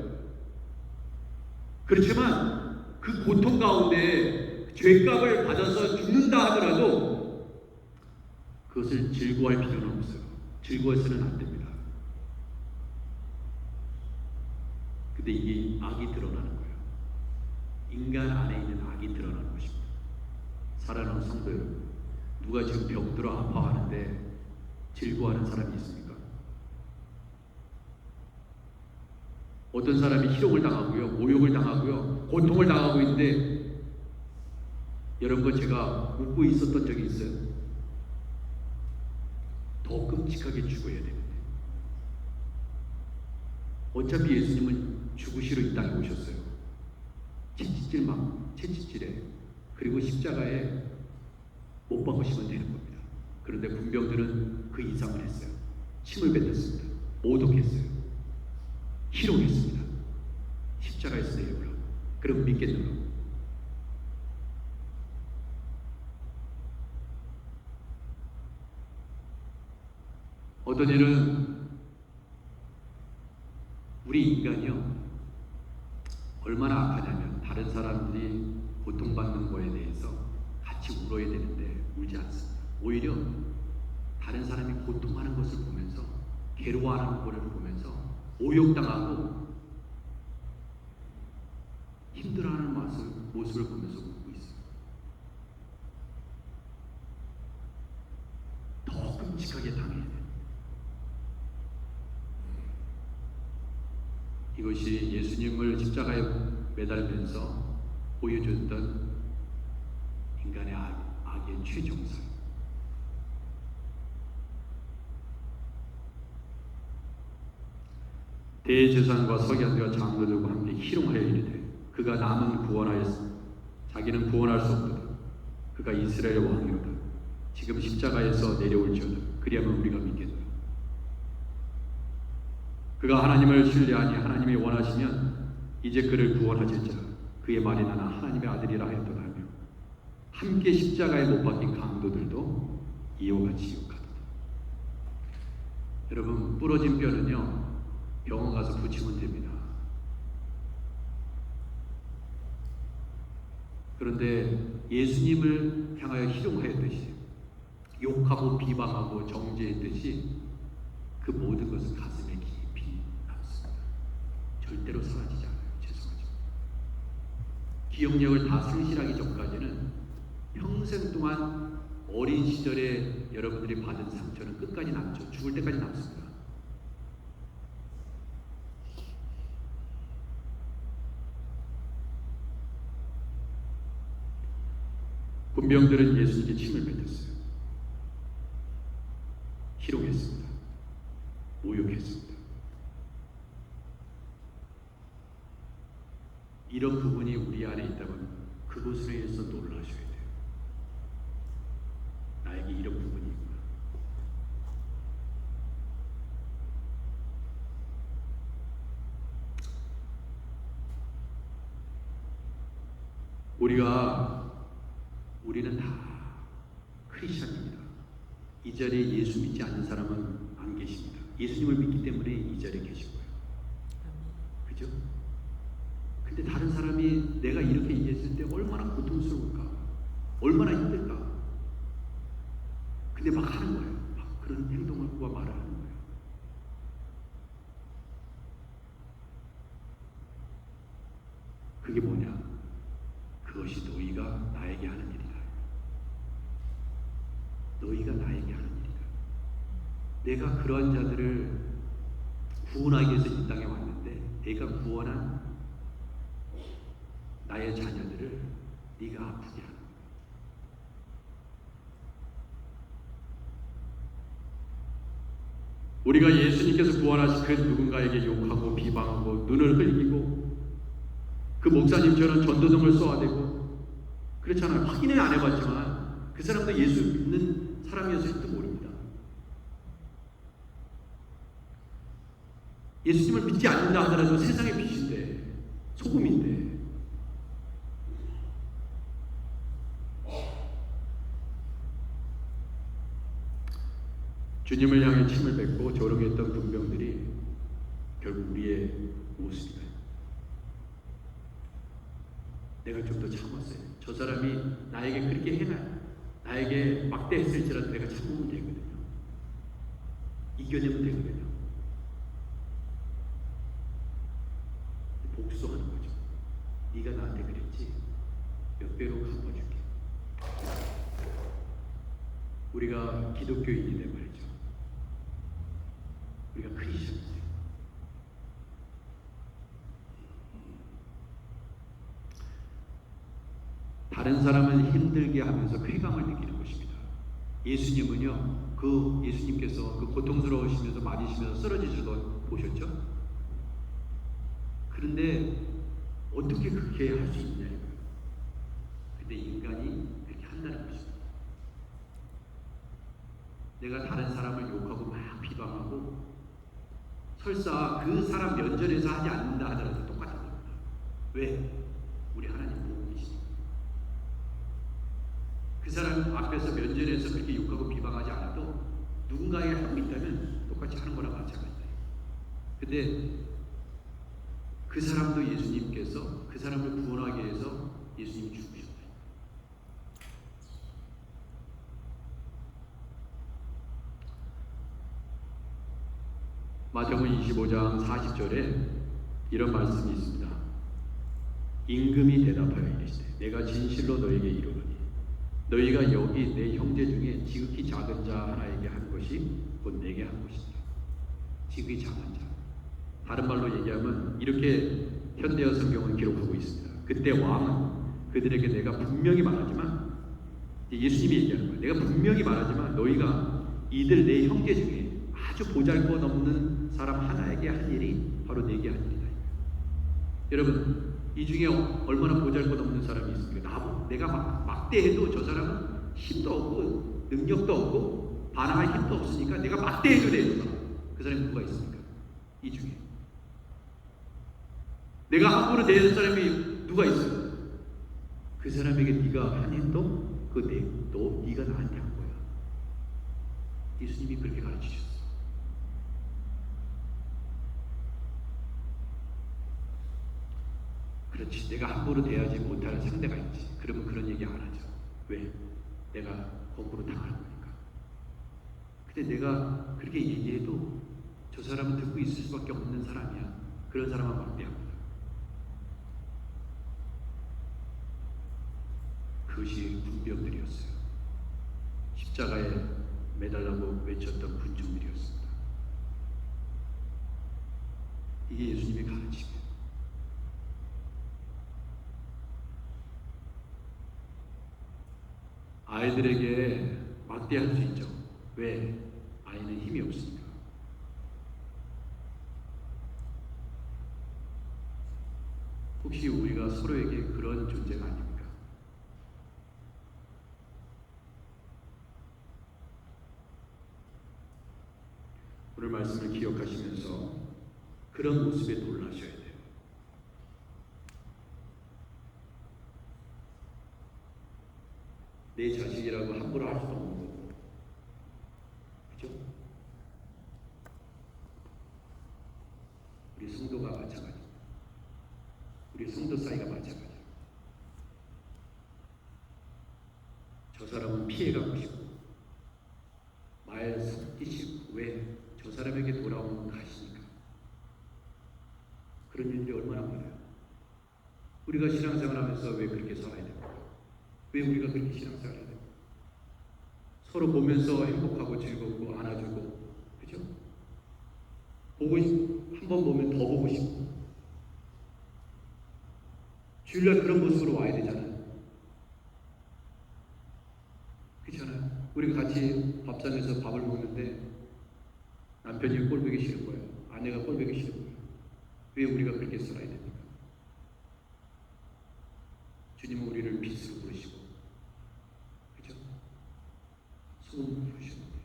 그렇지만 그 고통 가운데 죄값을 받아서 죽는다 하더라도 그것을 즐거워할 필요는 없어요. 즐거워해서는 안 됩니다. 근데 이게 악이 드러나는 거예요. 인간 안에 있는 악이 드러나는 것입니다. 사랑하는 성도 여러분, 누가 지금 병들어 아파하는데 즐거워하는 사람이 있습니까? 어떤 사람이 희롱을 당하고요, 모욕을 당하고요, 고통을 당하고 있는데 여러분, 제가 웃고 있었던 적이 있어요. 더 끔찍하게 죽어야 되는데. 어차피 예수님은 죽으시러 이 땅에 오셨어요. 채찍질에, 그리고 십자가에 못 박으시면 되는 겁니다. 그런데 군병들은 그 이상을 했어요. 침을 뱉었습니다. 모독했어요. 희롱했습니다. 십자가에서 내려오라. 그럼 믿겠는가? 어떤 일은 우리 인간이요, 얼마나 악하냐면 다른 사람들이 고통받는 거에 대해서 같이 울어야 되는데 울지 않습니다. 오히려 다른 사람이 고통하는 것을 보면서, 괴로워하는 것을 보면서 모욕당하고 힘들어하는 모습을 보면서 웃고 있어요. 더 끔찍하게 당해야 돼요. 이것이 예수님을 십자가에 매달면서 보여줬던 인간의 악의 최정상. 대제사장과 서기관들과 장로들과 함께 희롱하여 이르되, 그가 남은 구원하였으나 자기는 구원할 수 없도다. 그가 이스라엘 왕이로다. 지금 십자가에서 내려올지어다. 그리하면 우리가 믿겠다. 그가 하나님을 신뢰하니 하나님이 원하시면 이제 그를 구원하실지라. 그의 말이 나는 하나님의 아들이라 하였도다 하며 함께 십자가에 못 박힌 강도들도 이와 같이 욕하도다. 여러분, 부러진 뼈는요, 병원 가서 붙이면 됩니다. 그런데 예수님을 향하여 희롱하였듯이, 욕하고 비방하고 정죄했듯이 그 모든 것은 가슴에 깊이 남습니다. 절대로 사라지지 않아요. 죄송하죠. 기억력을 다 상실하기 전까지는 평생 동안 어린 시절에 여러분들이 받은 상처는 끝까지 남죠. 죽을 때까지 남습니다. 군병들은 예수님께 침을 뱉었어요. 희롱했습니다. 모욕했습니다. 이런 부분이 우리 안에 있다면 그것으로 인해서 놀라셔야 돼요. 나에게 이런 부분이 있구나. 우리는 다 크리스천입니다. 이 자리에 예수 믿지 않는 사람은 안 계십니다. 예수님을 믿기 때문에 이 자리에 계시고요. 그죠? 근데 다른 사람이 내가 이렇게 얘기했을 때 얼마나 고통스러울까? 얼마나 힘들까? 근데 막 하는 거예요. 막 그런 행동과 말을 하는 거예요. 그게 뭐냐? 그것이 너희가 나에게 하는 일이다. 너희가 나에게 하는 일이다. 내가 그러한 자들을 구원하기 위해서 이 땅에 왔는데 내가 구원한 나의 자녀들을 네가 아프게 하는 거야. 우리가 예수님께서 구원하신 그 누군가에게 욕하고 비방하고 눈을 흘리고 그 목사님처럼 전도성을 쏘아대고 그렇잖아요. 확인을 안 해봤지만 그 사람도 예수 믿는 사람이었을지도 모릅니다. 예수님을 믿지 않는다 하더라도 세상의 빛인데 소금인데 주님을 향해 침을 뱉고 조롱했던 군병들이 결국 우리의 모습이다. 내가 좀 더 참았어요. 저 사람이 나에게 그렇게 나에게 막대했을지라도 내가 참으면 되거든요. 이겨내면 되거든요. 복수하는 거죠. 네가 나한테 그랬지? 몇 배로 갚아줄게. 우리가 기독교인인데 말이죠. 우리가 크리스천이에요. 다른 사람을 힘들게 하면서 쾌감을 느끼는 것입니다. 예수님은요, 예수님께서 그 고통스러우시면서 맞으시면서 쓰러지시는 거 보셨죠? 그런데 어떻게 그렇게 할 수 있냐 이거예요. 근데 인간이 그렇게 한다는 것입니다. 내가 다른 사람을 욕하고 막 비방하고 설사 그 사람 면전에서 하지 않는다 하더라도 똑같은 겁니다. 왜? 우리 하나님 보고 계시니까. 그 사람 앞에서 면전에서 그렇게 욕하고 비방하지 않아도 누군가에게 하고 있다면 똑같이 하는 거랑 마찬가지다. 근데 그 사람도 예수님께서 그 사람을 구원하기 위해서 예수님이 죽으셨다. 마태복음 25장 40절에 이런 말씀이 있습니다. 임금이 대답하여 이르시되 내가 진실로 너에게 이르노니 너희가 여기 내 형제 중에 지극히 작은 자 하나에게 한 것이 곧 내게 한 것이다. 지극히 작은 자. 다른 말로 얘기하면 이렇게 현대어 성경은 기록하고 있습니다. 그때 왕은 그들에게 내가 분명히 말하지만 예수님이 얘기하는 거예요. 내가 분명히 말하지만 너희가 이들 내 형제 중에 아주 보잘것없는 사람 하나에게 한 일이 바로 내게 한 일이다. 여러분 이 중에 얼마나 보잘것없는 사람이 있습니까? 내가 막대해도 저 사람은 힘도 없고 능력도 없고 반항할 힘도 없으니까 내가 막대해도 돼요. 그 사람이 누가 있습니까? 이 중에 내가 함부로 대하는 사람이 누가 있어요? 그 사람에게 네가 한 행동 네가 나한테 한 거야. 예수님이 그렇게 가르치셨어. 그렇지. 내가 함부로 대하지 못하는 상대가 있지. 그러면 그런 얘기 안 하죠. 왜? 내가 거꾸로 당할 거니까. 근데 내가 그렇게 얘기해도 저 사람은 듣고 있을 수밖에 없는 사람이야. 그런 사람은 막대합니다. 그것이 군병들이었어요. 십자가에 매달라고 외쳤던 군중들이었습니다. 이게 예수님의 가르침이에요. 아이들에게 막대할 수 있죠. 왜? 아이는 힘이 없으니까. 혹시 우리가 서로에게 그런 존재가 아닙니까? 오늘 말씀을 기억하시면서 그런 모습에 놀라셔야 돼요. 내 자식이라고 함부로 할 수도 없는 거고, 그죠? 우리 성도가 마찬가지입니다. 우리 성도 사이가 마찬가지예요. 저 사람은 피해가고 싶고 말 섞이시고, 왜? 저 사람에게 돌아오는 건 가시니까. 그런 일들이 얼마나 많아요. 우리가 신앙생활하면서 왜 그렇게 살아야 됩니까? 왜 우리가 그렇게 신앙생활해야 됩니까? 서로 보면서 행복하고 즐겁고 안아주고, 그죠? 보고 싶고, 한 번 보면 더 보고 싶고, 주일날 그런 모습으로 와야 되잖아요. 그렇잖아요. 우리가 같이 밥상에서 밥을 먹는데 남편이 꼴보기 싫은 거예요. 아내가 꼴보기 싫은 거예요. 왜 우리가 그렇게 살아야 됩니까? 주님은 우리를 빛으로 부르시고, 그죠? 소금으로 부르시는데,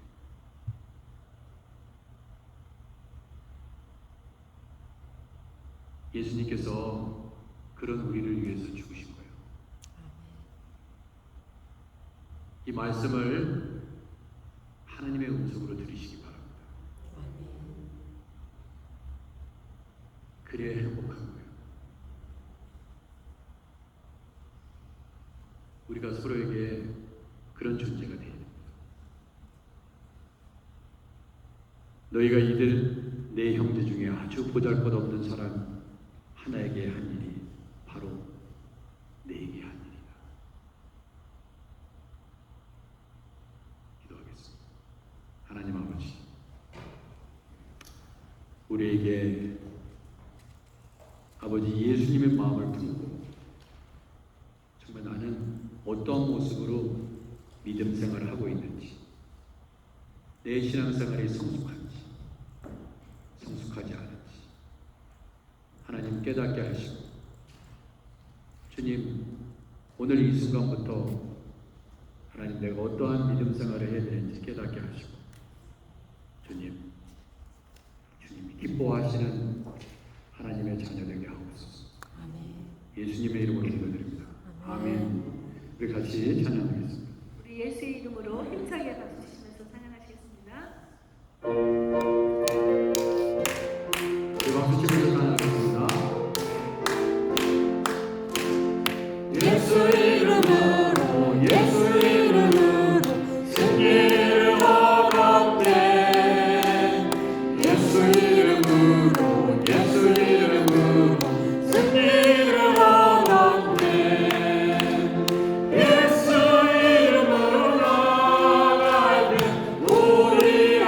예수님께서 그런 우리를 위해서 죽으신 거예요. 이 말씀을 하나님의 음성으로 들으시기 바랍니다. 그래야 행복한 거예요. 우리가 서로에게 그런 존재가 되어야 됩니다. 너희가 이들 내 형제 중에 아주 보잘것없는 사람 하나에게 한 일이 바로 내게 한 일이다. 기도하겠습니다. 하나님 아버지, 우리에게 아버지 예수님의 마음을 품고 정말 나는 어떠한 모습으로 믿음 생활을 하고 있는지, 내 신앙생활이 성숙한지 성숙하지 않은지 하나님 깨닫게 하시고, 주님 오늘 이 순간부터 하나님 내가 어떠한 믿음 생활을 해야 되는지 깨닫게 하시고, 주님이 기뻐하시는 하나님의 자녀 되게 하옵소서. 예수님의 이름으로 기도드립니다. 아멘. 우리 같이 찬양하겠습니다. 우리 예수의 이름으로 힘차게 박수 치면서 찬양하시겠습니다. 우리 박수 치면서 찬양하겠습니다. 예수 이름으로 예수 이름으로 승리를 얻었네. 예수 이름으로 예수 이름으로 승리를 얻었네. 예수 이름으로 나갈 때 우리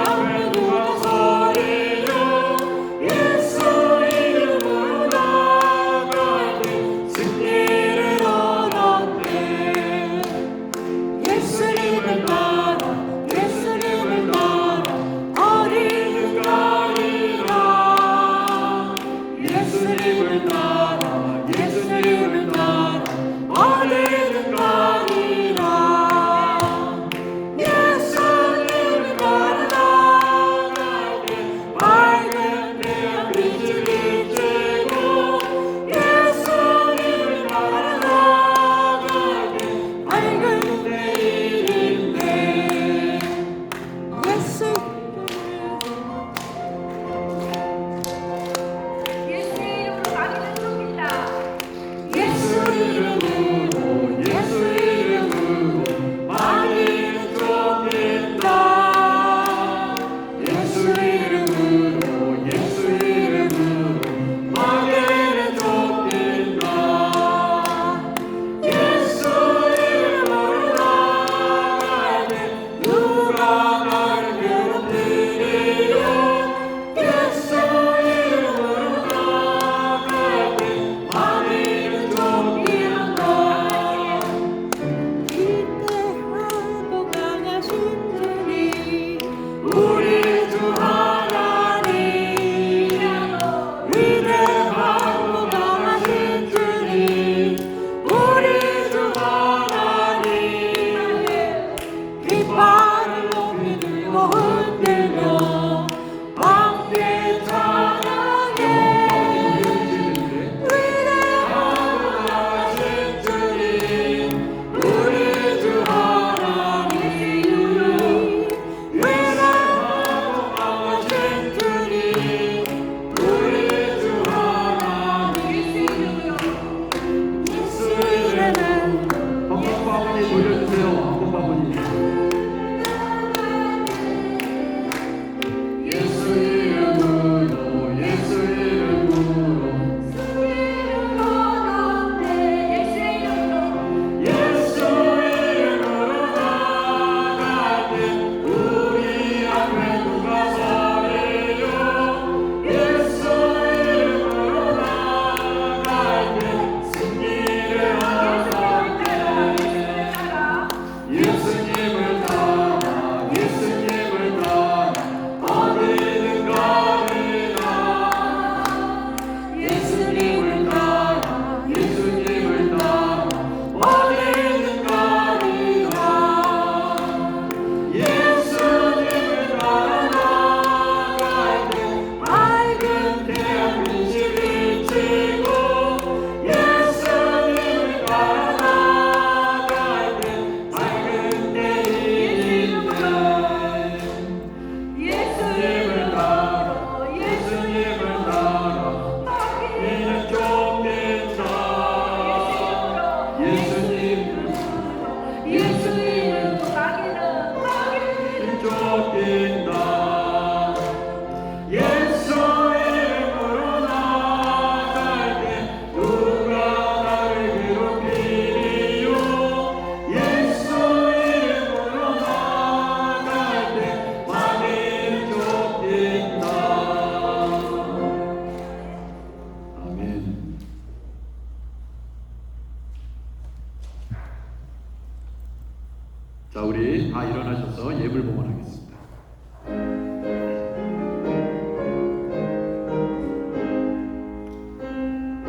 우리 다 일어나셔서 예물 봉헌하겠습니다.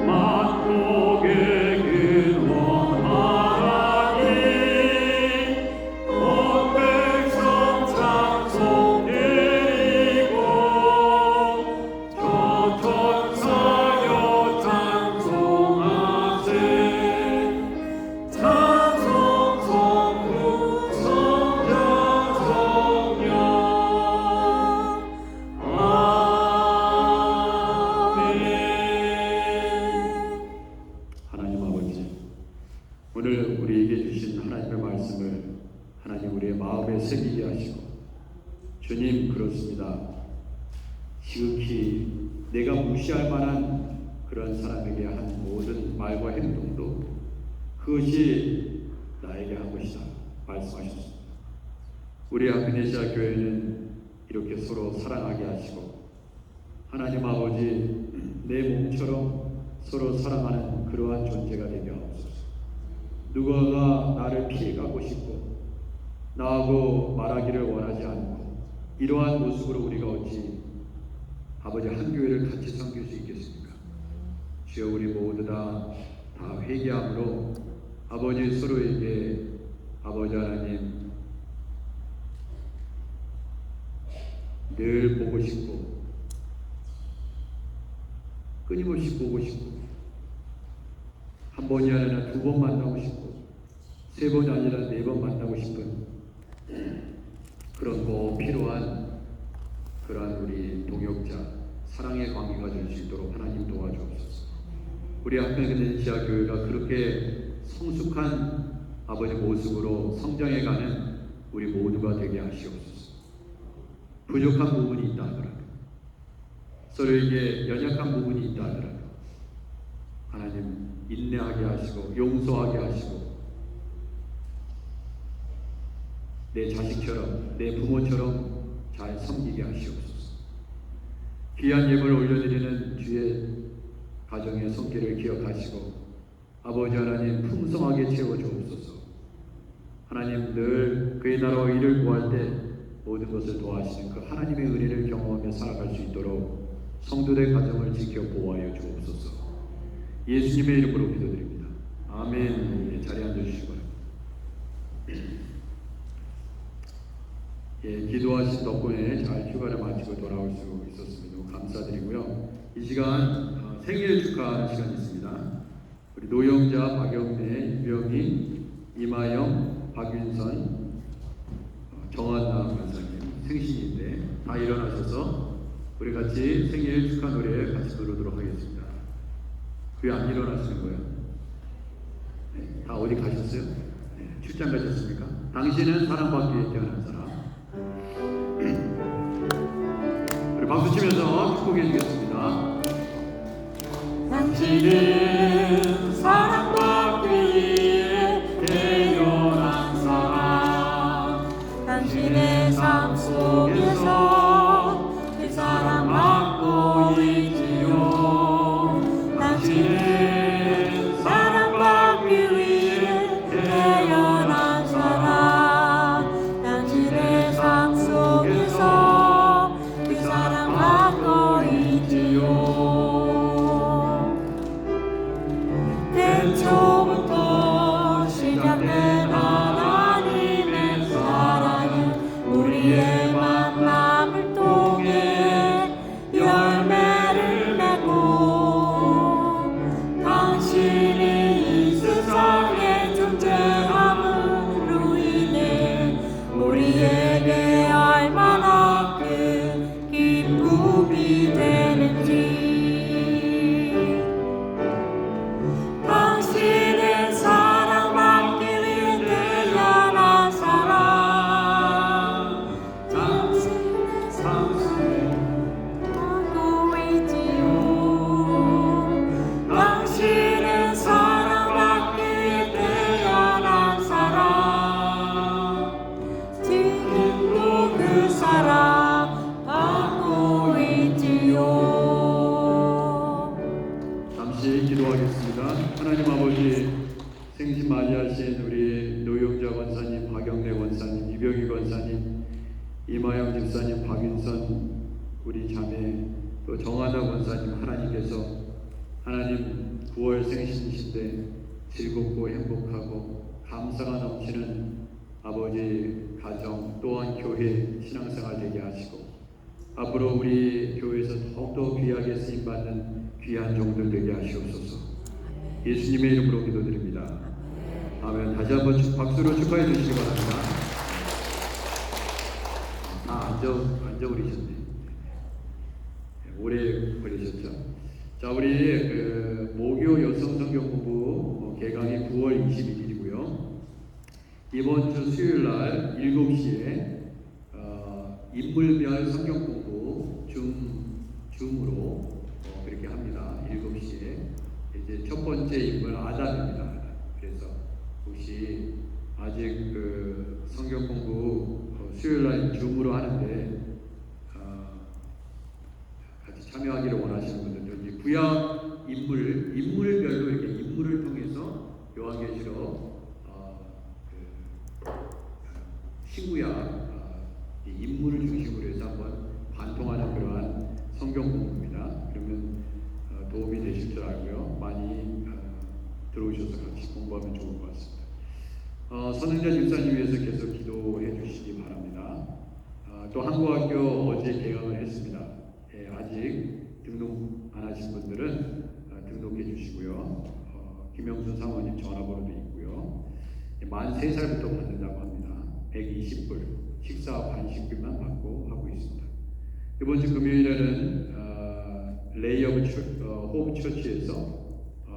만국의 근원 하나님 온 백성 찬송 드리고 저 천사여 찬송하세 찬송 성부 성자 성령 하나님 아버지, 오늘 우리에게 주신 하나님의 말씀을 하나님 우리의 마음에 새기게 하시고, 주님 그렇습니다. 지극히 내가 무시할 만한 그런 사람에게 한 모든 말과 행동도 그것이 나에게 한 것이다 말씀하셨습니다. 우리 아그네시아 교회는 이렇게 서로 사랑하게 하시고, 하나님 아버지 내 몸처럼 서로 사랑하는 그러한 존재가 되게 하옵소서. 누가가 나를 피해가고 싶고 나하고 말하기를 원하지 않고 이러한 모습으로 우리가 어찌 아버지 한 교회를 같이 섬길 수 있겠습니까? 주여, 우리 모두 다 회개함으로 아버지 서로에게 아버지 하나님 늘 보고 싶고 끊임없이 보고 싶고 한 번이 아니라 두 번 만나고 싶고 세 번이 아니라 네 번 만나고 싶은 그런 꼭 필요한 그러한 우리 동역자 사랑의 관계가 될 수 있도록 하나님 도와주옵소서. 우리 아그네시아 교회가 그렇게 성숙한 아버지 모습으로 성장해가는 우리 모두가 되게 하시옵소서. 부족한 부분이 있다 하더라도 서로에게 연약한 부분이 있다 하더라도 하나님 인내하게 하시고 용서하게 하시고 내 자식처럼 내 부모처럼 잘 섬기게 하시옵소서. 귀한 예물을 올려드리는 주의 가정의 손길을 기억하시고 아버지 하나님 풍성하게 채워주옵소서. 하나님 늘 그의 나라와 일을 구할 때 모든 것을 도와주시는 그 하나님의 은혜를 경험하며 살아갈 수 있도록 성도들 가정을 지켜 보호하여 주옵소서. 예수님의 이름으로 기도드립니다. 아멘. 예, 자리에 앉아주시기 바랍니다. 예, 기도하신 덕분에 잘 휴가를 마치고 돌아올 수 있었습니다. 너무 감사드리고요. 이 시간 생일 축하하는 시간이 있습니다. 우리 노영자, 박영래, 유병희, 이마영, 박윤선, 정한나 권사님 생신인데 다 일어나셔서 우리 같이 생일 축하 노래 같이 부르도록 하겠습니다. 왜 안 일어나시는 거예요? 네, 다 어디 가셨어요? 네, 출장 가셨습니까? 당신은 사랑받기 위해 태어난 사람. 우리 박수 치면서 축복해 주겠습니다. 당신은 사랑받기 위해 태어난 사람. 당신의 삶 속에서 그 사랑받고 있지요. 당신은 사랑받기 위해 태어난 사람. 당신의 삶 속에서 그 사랑받고 있지요. 태초부터 시작된 하나님의 사랑은 우리의 만남을 통해 열매를 맺고 당신이 이 세상에 존재함으로 인해 우리에게 얼마나 큰 기쁨이 되는지. 당신은 사랑받기 위해 태어난 사람. 당신의 삶을 하고 있지요. 당신은 사랑받기 위해 태어난 사람. 지금도 김병희 권사님, 이마영 집사님, 박윤선 우리 자매, 또 정하나 권사님, 하나님께서 하나님 9월 생신이신데 즐겁고 행복하고 감사가 넘치는 아버지 가정 또한 교회 신앙생활 되게 하시고 앞으로 우리 교회에서 더욱더 귀하게 쓰임받는 귀한 종들 되게 하시옵소서. 예수님의 이름으로 기도드립니다. 아멘. 다시 한번 박수로 축하해 주시기 바랍니다. 앉아 버리셨네. 오래 걸리셨죠? 자, 우리 모교 여성 성경 공부 개강이 9월 21일이고요. 이번 주 수요일 날 7시에 인물별 성경 공부 줌으로 그렇게 합니다. 7시에 이제 첫 번째 인물 아담입니다. 그래서 혹시 아직 성경 공부 수요일 날 줌으로 하는데 같이 참여하기를 원하시는 분들 여기 구약 인물별로 이렇게 인물을 통해서 요한계시록 신구약 인물을 중심으로 해서 한번 관통하는 그러한 성경 공부입니다. 그러면 도움이 되실 줄 알고요. 많이 들어오셔서 같이 공부하면 좋을 것 같습니다. 선행자 집사님 위해서 계속 기도해 주시기 바랍니다. 또 한국학교 어제 개강을 했습니다. 아직 등록 안 하신 분들은 등록해 주시고요. 김영순 사모님 전화번호도 있고요. 만 3살부터 받는다고 합니다. 120불 식사와 간식비만 받고 하고 있습니다. 이번 주 금요일에는 레이업 호흡 처치에서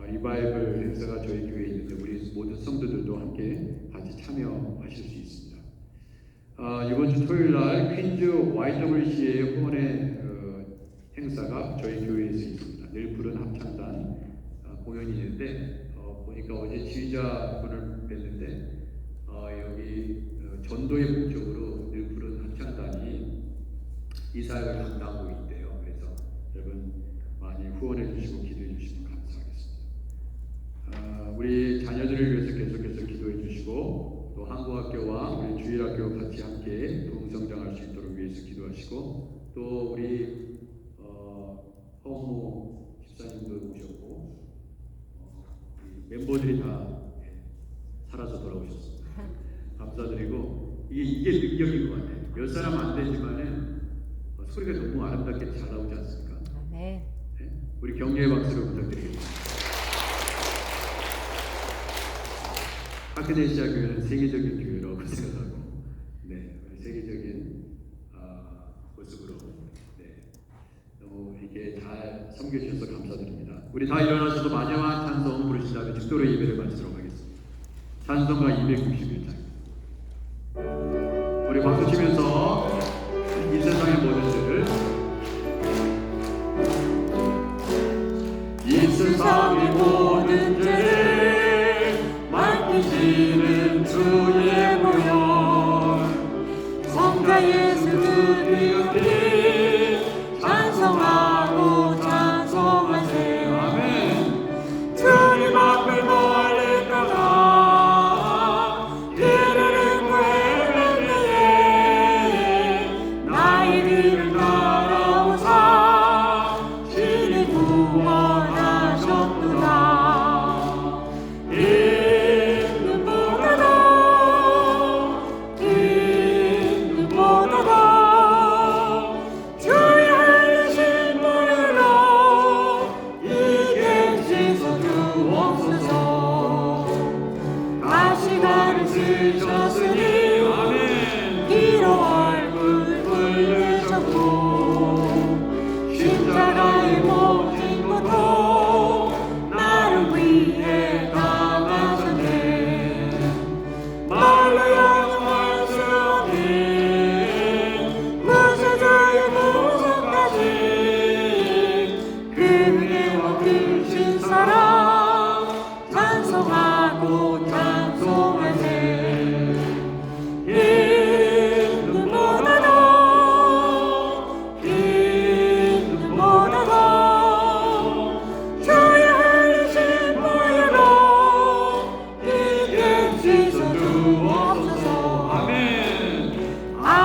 리바이벌 행사가 저희 교회에 있는데 우리 모든 성도들도 함께 같이 참여하실 수 있습니다. 이번 주 토요일 날 퀸즈 YWC의 후원의 행사가 저희 교회에서 있습니다. 늘 푸른 합창단 공연이 있는데 보니까 어제 지휘자분을 뵀는데 여기 전도의 목적으로 늘 푸른 합창단이 이 사역을 감당하고 있대요. 그래서 여러분 많이 후원해 주시고 기도해 주시면 감사하겠습니다. 우리 자녀들을 위해서 계속해서 기도해 주시고 또 한국학교와 우리 주일학교 같이 함께 부흥성장할 수 있도록 위해서 기도하시고 또 우리 허무 집사님도 오셨고 멤버들이 다 살아서 돌아오셨습니다. 감사드리고 이게 능력인 것 같아요. 몇 사람 안 되지만은 소리가 너무 아름답게 잘 나오지 않습니까? 네. 네? 우리 격려의 박수를 부탁드리겠습니다. 하크네시아 교회는 세계적인 교회라고 생각하고, 네, 우리 세계적인 모습으로 너무 이렇게 잘 섬겨주셔서 감사드립니다. 우리 다 일어나셔서 마지막 찬송 부르신 다음에 축도로 예배를 마치도록 하겠습니다. 찬송가 261장. 우리 박수 치면서 이 세상의 모든 죄를 이 세상의 모든 죄를 맡기시는 주의 모형 성자 예수 그리스도께 찬송하고 찬송하세. 아멘. 주님 앞을 멀리 떠나 이르는 구해를 때에 나의 길을 따라오사 신이 구원하셨구나. 긴눈보다도 주의 흘리신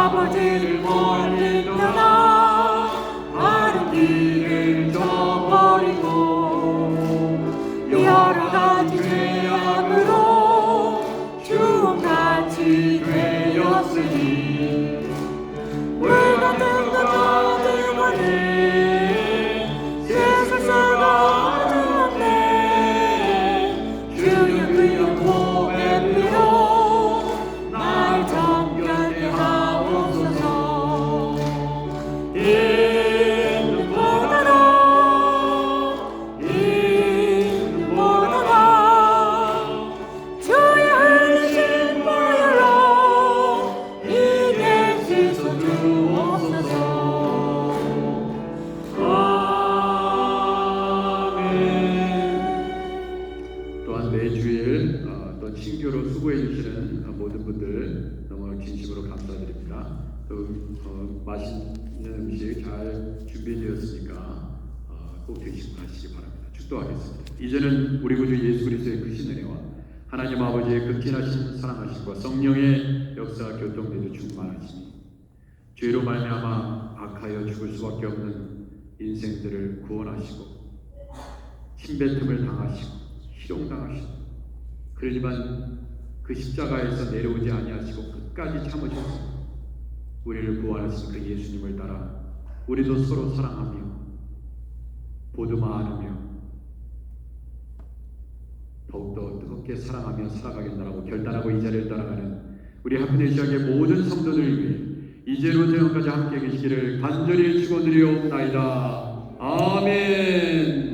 아버지를 멀리 떠나 바른 길을 저버리고 여러 가지 죄악으로 주홍같이 되었으니 물 같은 것 가진 거니 씻을 수가 없네. 주여 그 영혼의 피로 날 정결케 하옵소서. 인보다라 주의 흘리신 보혈로 이제 씻어주옵소서. 또한 매주일 또 친교로 수고해 주시는 모든 분들 너무 진심으로 감사드립니다. 또 맛있는 음식 잘 준비되었으니까 꼭 드시고 가시기 바랍니다. 축도하겠습니다. 이제는 우리 구주 예수 그리스도의 크신 은혜와 하나님 아버지의 극진하신 사랑하심과 성령의 역사 교통되도 충만하시니 죄로 말미암아 악하여 죽을 수밖에 없는 인생들을 구원하시고 침뱉음을 당하시고 희롱당하시고 그러지만 그 십자가에서 내려오지 아니하시고 끝까지 참으셔서 우리를 구원하신 그 예수님을 따라 우리도 서로 사랑하며 보듬어 안으며 더욱더 뜨겁게 사랑하며 살아가겠다라고 결단하고 이 자리를 따라가는 우리 하프네시아의 모든 성도들을 위해 이제로 저녁까지 함께 계시기를 간절히 축원드리옵나이다. 아멘.